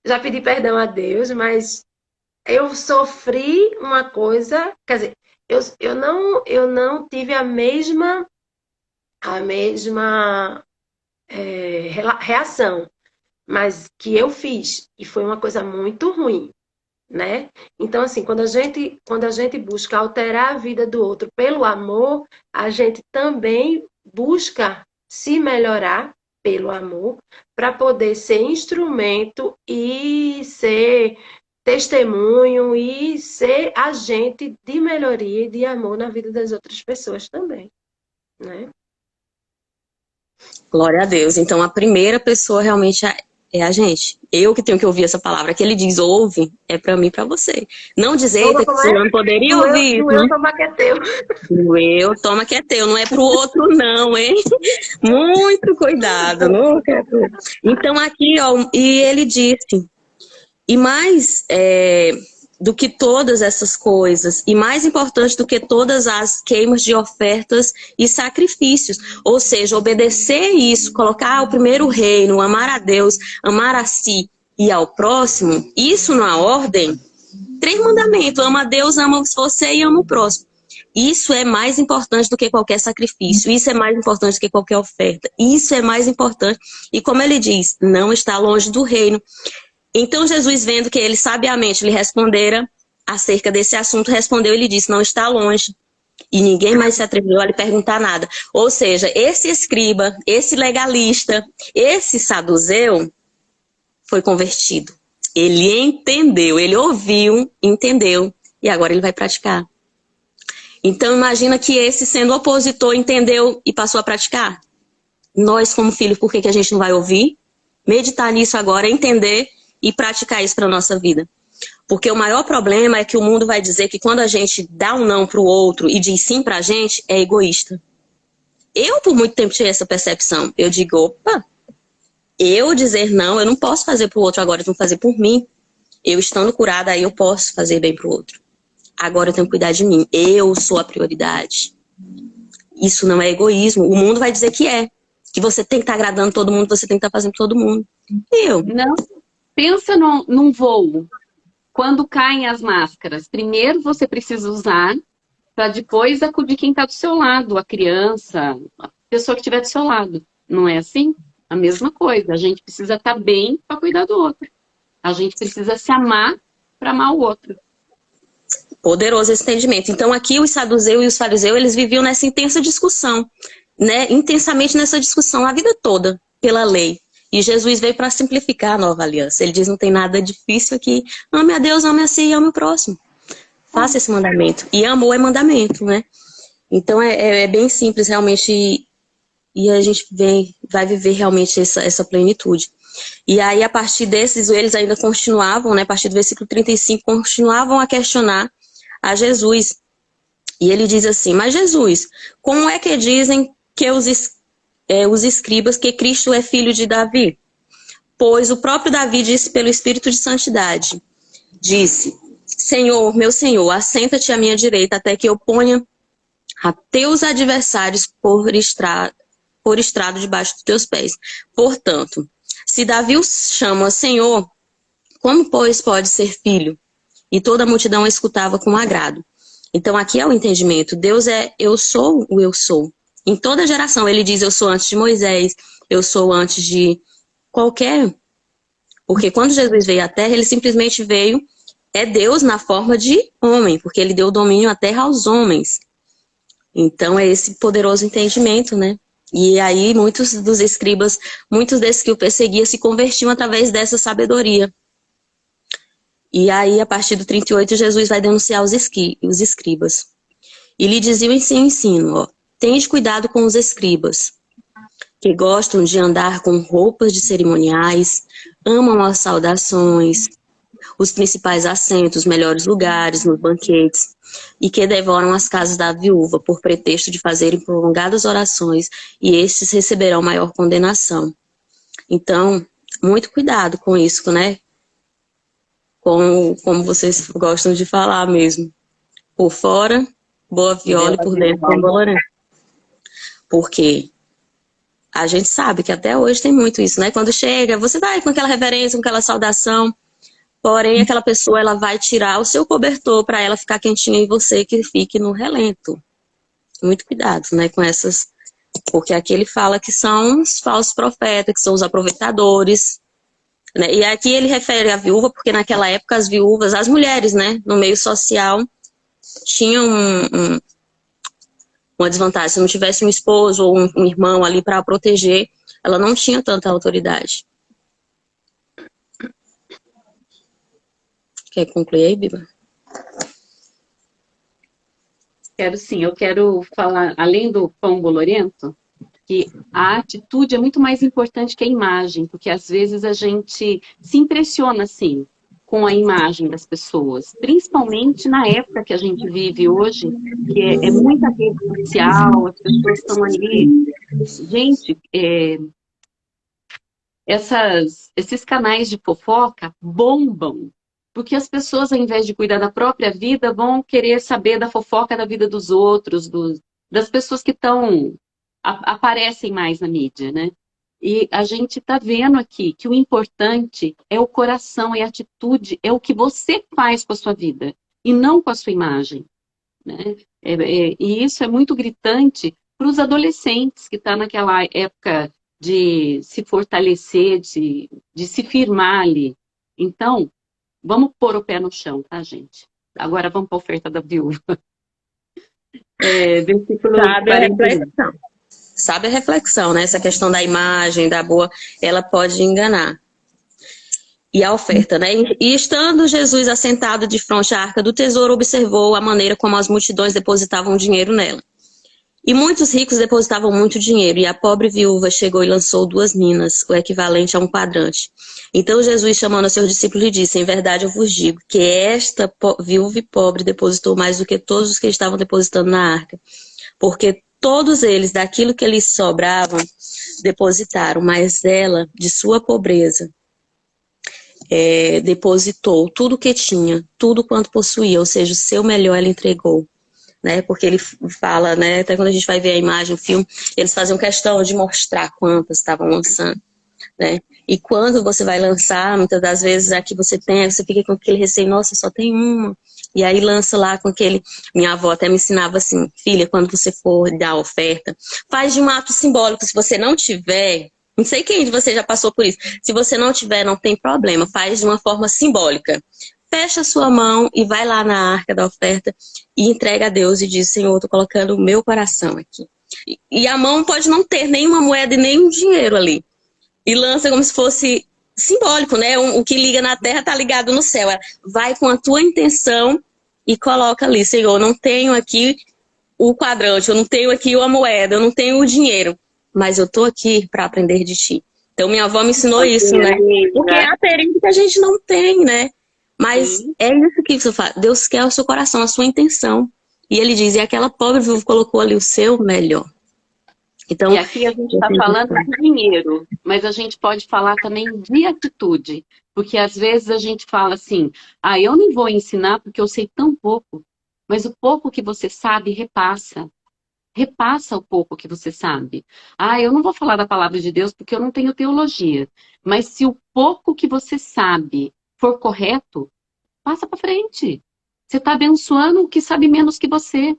já pedi perdão a Deus, mas eu sofri uma coisa, quer dizer, eu não tive a mesma reação, mas que eu fiz, e foi uma coisa muito ruim, né? Então, assim, quando a gente busca alterar a vida do outro pelo amor, a gente também busca se melhorar pelo amor, para poder ser instrumento e ser testemunho e ser agente de melhoria e de amor na vida das outras pessoas também, né? Glória a Deus. Então, a primeira pessoa realmente é a gente. Eu que tenho que ouvir essa palavra. Que ele diz, ouve, é pra mim e pra você. Não dizer, eita, que você não poderia ouvir. Doeu, toma que é teu. Doeu, toma que é teu. Não é pro outro, não, hein? Muito cuidado. Não é pro... Então, aqui, ó, e ele disse... E mais do que todas essas coisas, e mais importante do que todas as queimas de ofertas e sacrifícios, ou seja, obedecer isso, colocar o primeiro reino, amar a Deus, amar a si e ao próximo, isso na ordem, 3 mandamentos, ama a Deus, ama você e ama o próximo. Isso é mais importante do que qualquer sacrifício, isso é mais importante do que qualquer oferta, isso é mais importante, e como ele diz, não está longe do reino. Então Jesus, vendo que ele sabiamente lhe respondera acerca desse assunto, respondeu e lhe disse, não está longe. E ninguém mais se atreveu a lhe perguntar nada. Ou seja, esse escriba, esse legalista, esse saduceu, foi convertido. Ele entendeu, ele ouviu, entendeu, e agora ele vai praticar. Então imagina que esse, sendo opositor, entendeu e passou a praticar. Nós, como filhos, por que a gente não vai ouvir? Meditar nisso agora, entender e praticar isso para a nossa vida. Porque o maior problema é que o mundo vai dizer que quando a gente dá um não para o outro e diz sim para a gente, é egoísta. Eu, por muito tempo, tinha essa percepção. Eu digo, opa, eu dizer não, eu não posso fazer para o outro agora, eu tenho que fazer por mim. Eu estando curada, aí eu posso fazer bem para o outro. Agora eu tenho que cuidar de mim. Eu sou a prioridade. Isso não é egoísmo. O mundo vai dizer que é. Que você tem que estar agradando todo mundo, você tem que estar fazendo todo mundo. Eu. Não. Pensa num voo, quando caem as máscaras. Primeiro você precisa usar, para depois acudir quem está do seu lado, a criança, a pessoa que estiver do seu lado. Não é assim? A mesma coisa. A gente precisa estar bem para cuidar do outro. A gente precisa se amar para amar o outro. Poderoso esse entendimento. Então aqui os saduceus e os fariseus, eles viviam nessa intensa discussão, né? Intensamente nessa discussão, a vida toda, pela lei. E Jesus veio para simplificar a nova aliança. Ele diz, não tem nada difícil aqui. Ame a Deus, ame a si e ame o próximo. Faça esse mandamento. E amor é mandamento, né? Então é bem simples realmente. E a gente vai viver realmente essa plenitude. E aí a partir desses, eles ainda continuavam, né? A partir do versículo 35, continuavam a questionar a Jesus. E ele diz assim, mas Jesus, como é que dizem que os os escribas que Cristo é filho de Davi. Pois o próprio Davi disse pelo Espírito de Santidade, disse, Senhor, meu Senhor, assenta-te à minha direita até que eu ponha a teus adversários por estrado debaixo dos teus pés. Portanto, se Davi o chama Senhor, como, pois, pode ser filho? E toda a multidão escutava com agrado. Então, aqui é o entendimento. Deus é eu sou o eu sou. Em toda geração, ele diz eu sou antes de Moisés, eu sou antes de qualquer... Porque quando Jesus veio à Terra, ele simplesmente veio, é Deus na forma de homem, porque ele deu domínio à Terra aos homens. Então, é esse poderoso entendimento, né? E aí, muitos dos escribas, muitos desses que o perseguiam, se convertiam através dessa sabedoria. E aí, a partir do 38, Jesus vai denunciar os escribas. E lhe dizia em seu ensino, ó, tende cuidado com os escribas, que gostam de andar com roupas de cerimoniais, amam as saudações, os principais assentos, os melhores lugares nos banquetes, e que devoram as casas da viúva por pretexto de fazerem prolongadas orações, e estes receberão maior condenação. Então, muito cuidado com isso, né? Como vocês gostam de falar mesmo. Por fora, boa viola, e por dentro, bambolorã. Porque a gente sabe que até hoje tem muito isso, né? Quando chega, você vai com aquela reverência, com aquela saudação, porém aquela pessoa ela vai tirar o seu cobertor para ela ficar quentinha e você que fique no relento. Muito cuidado, né, com essas... Porque aqui ele fala que são os falsos profetas, que são os aproveitadores, né? E aqui ele refere à viúva, porque naquela época as viúvas, as mulheres, né, no meio social, tinham uma desvantagem. Se não tivesse um esposo ou um irmão ali para proteger, ela não tinha tanta autoridade. Quer concluir aí, Biba? Quero sim, eu quero falar, além do pão bolorento, que a atitude é muito mais importante que a imagem, porque às vezes a gente se impressiona, assim, com a imagem das pessoas, principalmente na época que a gente vive hoje, que é muita rede social, as pessoas estão ali. Gente, esses canais de fofoca bombam, porque as pessoas, ao invés de cuidar da própria vida, vão querer saber da fofoca da vida dos outros, das pessoas que aparecem mais na mídia, né? E a gente está vendo aqui que o importante é o coração, é a atitude, é o que você faz com a sua vida, e não com a sua imagem, né? E isso é muito gritante para os adolescentes que estão naquela época de se fortalecer, de se firmar ali. Então, vamos pôr o pé no chão, tá, gente? Agora vamos para a oferta da viúva. Versículo 41. Sabe a reflexão, né? Essa questão da imagem, da boa, ela pode enganar. E a oferta, né? E estando Jesus assentado de frente à arca do tesouro, observou a maneira como as multidões depositavam dinheiro nela. E muitos ricos depositavam muito dinheiro, e a pobre viúva chegou e lançou 2 minas, o equivalente a um quadrante. Então Jesus, chamando a seus discípulos, lhe disse, em verdade eu vos digo, que esta viúva pobre depositou mais do que todos os que estavam depositando na arca. Porque todos eles, daquilo que lhes sobravam, depositaram, mas ela, de sua pobreza, depositou tudo o que tinha, tudo quanto possuía, ou seja, o seu melhor ela entregou. Né? Porque ele fala, né? Até quando a gente vai ver a imagem, o filme, eles faziam questão de mostrar quantas estavam lançando. Né? E quando você vai lançar, muitas das vezes aqui você fica com aquele receio, nossa, só tem uma. E aí lança lá com aquele... Minha avó até me ensinava assim, filha, quando você for dar a oferta, faz de um ato simbólico. Se você não tiver, não sei quem de vocês já passou por isso, se você não tiver, não tem problema, faz de uma forma simbólica. Fecha a sua mão e vai lá na arca da oferta e entrega a Deus e diz, Senhor, eu estou colocando o meu coração aqui. E a mão pode não ter nenhuma moeda e nenhum dinheiro ali. E lança como se fosse simbólico, né? O que liga na terra está ligado no céu. Vai com a tua intenção e coloca ali, Senhor, eu não tenho aqui o quadrante, eu não tenho aqui a moeda, eu não tenho o dinheiro, mas eu estou aqui para aprender de ti. Então minha avó me ensinou isso, né? Porque é a perigo que a gente não tem, né? Mas é isso que você faz. Deus quer o seu coração, a sua intenção. E ele diz, e aquela pobre viúva colocou ali o seu melhor. Então, E aqui a gente está falando de dinheiro, mas a gente pode falar também de atitude, porque às vezes a gente fala assim, eu não vou ensinar porque eu sei tão pouco, mas o pouco que você sabe, repassa. Repassa o pouco que você sabe. Eu não vou falar da palavra de Deus porque eu não tenho teologia, mas se o pouco que você sabe for correto, passa para frente. Você está abençoando o que sabe menos que você,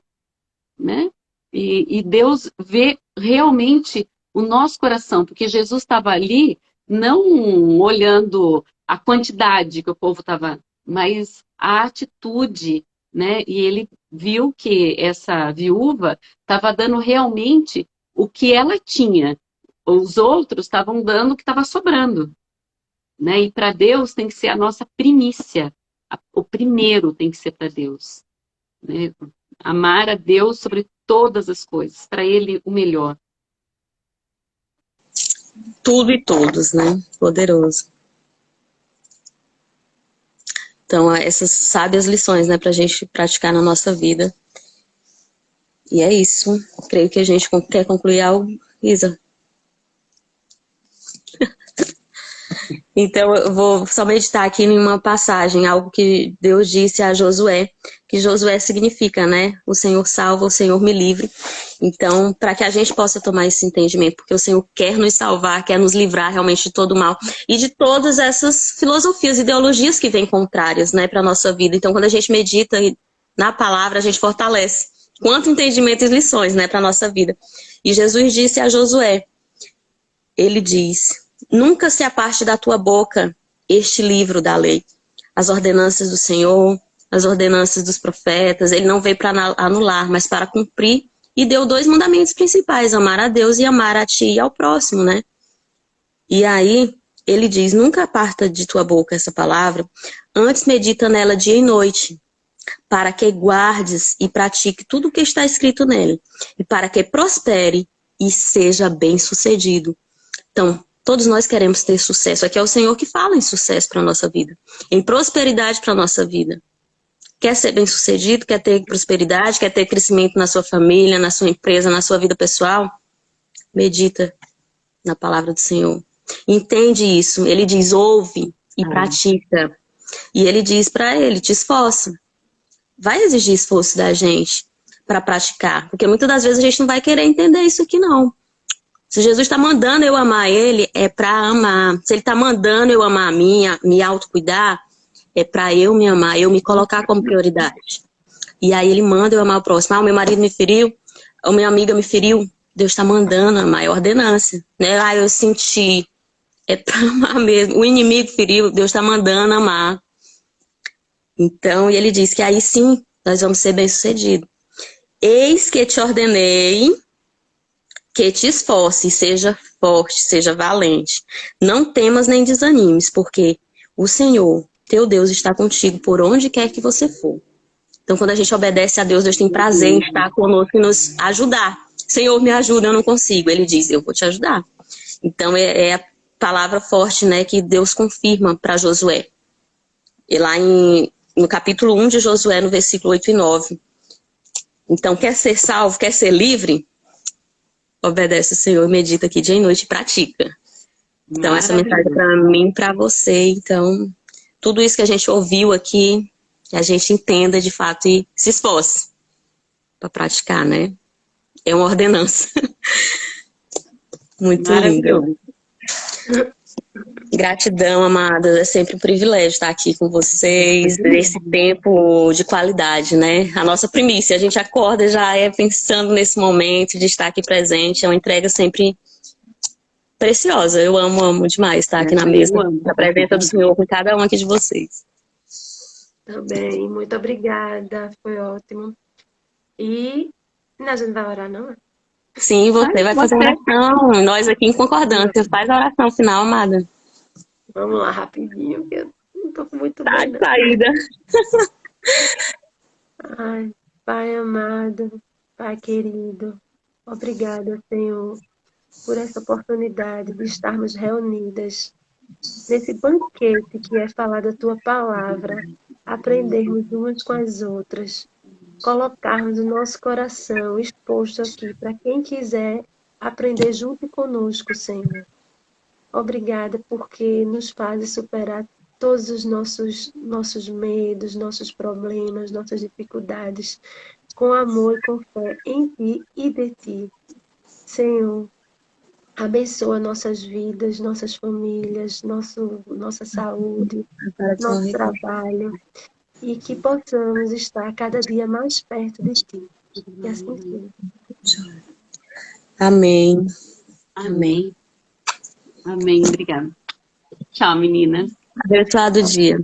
né? E Deus vê realmente o nosso coração, porque Jesus estava ali não olhando a quantidade que o povo estava, mas a atitude, né? E ele viu que essa viúva estava dando realmente o que ela tinha. Os outros estavam dando o que estava sobrando, né? E para Deus tem que ser a nossa primícia. O primeiro tem que ser para Deus, né? Amar a Deus sobre todas as coisas, para Ele o melhor. Tudo e todos, né? Poderoso. Então, essas sábias lições, né, pra gente praticar na nossa vida. E é isso. Creio que a gente quer concluir algo, Isa. Então, eu vou só meditar aqui em uma passagem, algo que Deus disse a Josué, que Josué significa, né? O Senhor salva, o Senhor me livre. Então, para que a gente possa tomar esse entendimento, porque o Senhor quer nos salvar, quer nos livrar realmente de todo o mal e de todas essas filosofias, ideologias que vêm contrárias, né, para a nossa vida. Então, quando a gente medita na palavra, a gente fortalece quanto entendimento e lições, né, para a nossa vida. E Jesus disse a Josué, ele diz: nunca se aparte da tua boca este livro da lei, as ordenanças do Senhor, as ordenanças dos profetas. Ele não veio para anular, mas para cumprir. E deu 2 mandamentos principais: amar a Deus e amar a ti e ao próximo, né? E aí ele diz: nunca aparta de tua boca essa palavra, antes medita nela dia e noite, para que guardes e pratique tudo o que está escrito nele, e para que prospere e seja bem-sucedido. Então, todos nós queremos ter sucesso. Aqui é o Senhor que fala em sucesso para a nossa vida, em prosperidade para a nossa vida. Quer ser bem-sucedido, quer ter prosperidade, quer ter crescimento na sua família, na sua empresa, na sua vida pessoal? Medita na palavra do Senhor. Entende isso. Ele diz, ouve e pratica. E ele diz para ele, te esforça. Vai exigir esforço da gente para praticar. Porque muitas das vezes a gente não vai querer entender isso aqui, não. Se Jesus está mandando eu amar ele, é para amar. Se ele está mandando eu amar a minha, me autocuidar, é para eu me amar, eu me colocar como prioridade. E aí ele manda eu amar o próximo. O meu marido me feriu, a minha amiga me feriu. Deus está mandando amar, é ordenância. Né? Eu senti, é para amar mesmo. O inimigo feriu, Deus está mandando amar. Então, e ele diz que aí sim, nós vamos ser bem-sucedidos. Eis que te ordenei que te esforce, seja forte, seja valente. Não temas nem desanimes, porque o Senhor, teu Deus, está contigo por onde quer que você for. Então, quando a gente obedece a Deus, Deus tem prazer em estar conosco e nos ajudar. Senhor, me ajuda, eu não consigo. Ele diz, eu vou te ajudar. Então, é a palavra forte, né, que Deus confirma para Josué. E lá no capítulo 1 de Josué, no versículo 8 e 9. Então, quer ser salvo, quer ser livre? Obedece o Senhor, medita aqui dia e noite e pratica. Então, essa mensagem para mim, para você. Então, tudo isso que a gente ouviu aqui, que a gente entenda de fato e se esforce para praticar, né? É uma ordenança. Muito lindo. Gratidão, amadas. É sempre um privilégio estar aqui com vocês nesse tempo de qualidade, né? A nossa primícia, a gente acorda já pensando nesse momento de estar aqui presente. É uma entrega sempre preciosa. Eu amo demais estar aqui na mesa, na presença do Senhor com cada um aqui de vocês. Também, muito obrigada. Foi ótimo. E a gente vai orar, não? Sim, você vai fazer oração. Nós aqui em concordância. Faz a oração final, amada. Vamos lá, rapidinho, porque eu não tô muito Tá bem, de saída. Ai, Pai amado, Pai querido, obrigada, Senhor, por essa oportunidade de estarmos reunidas nesse banquete que é falar da Tua palavra, aprendermos umas com as outras, colocarmos o nosso coração exposto aqui para quem quiser aprender junto conosco, Senhor. Obrigada porque nos faz superar todos os nossos medos, nossos problemas, nossas dificuldades, com amor e com fé em Ti e de Ti. Senhor, abençoa nossas vidas, nossas famílias, nossa saúde, nosso trabalho, e que possamos estar cada dia mais perto de Ti. E assim seja. Amém. Amém. Amém. Obrigada. Tchau, meninas. Abençoado dia.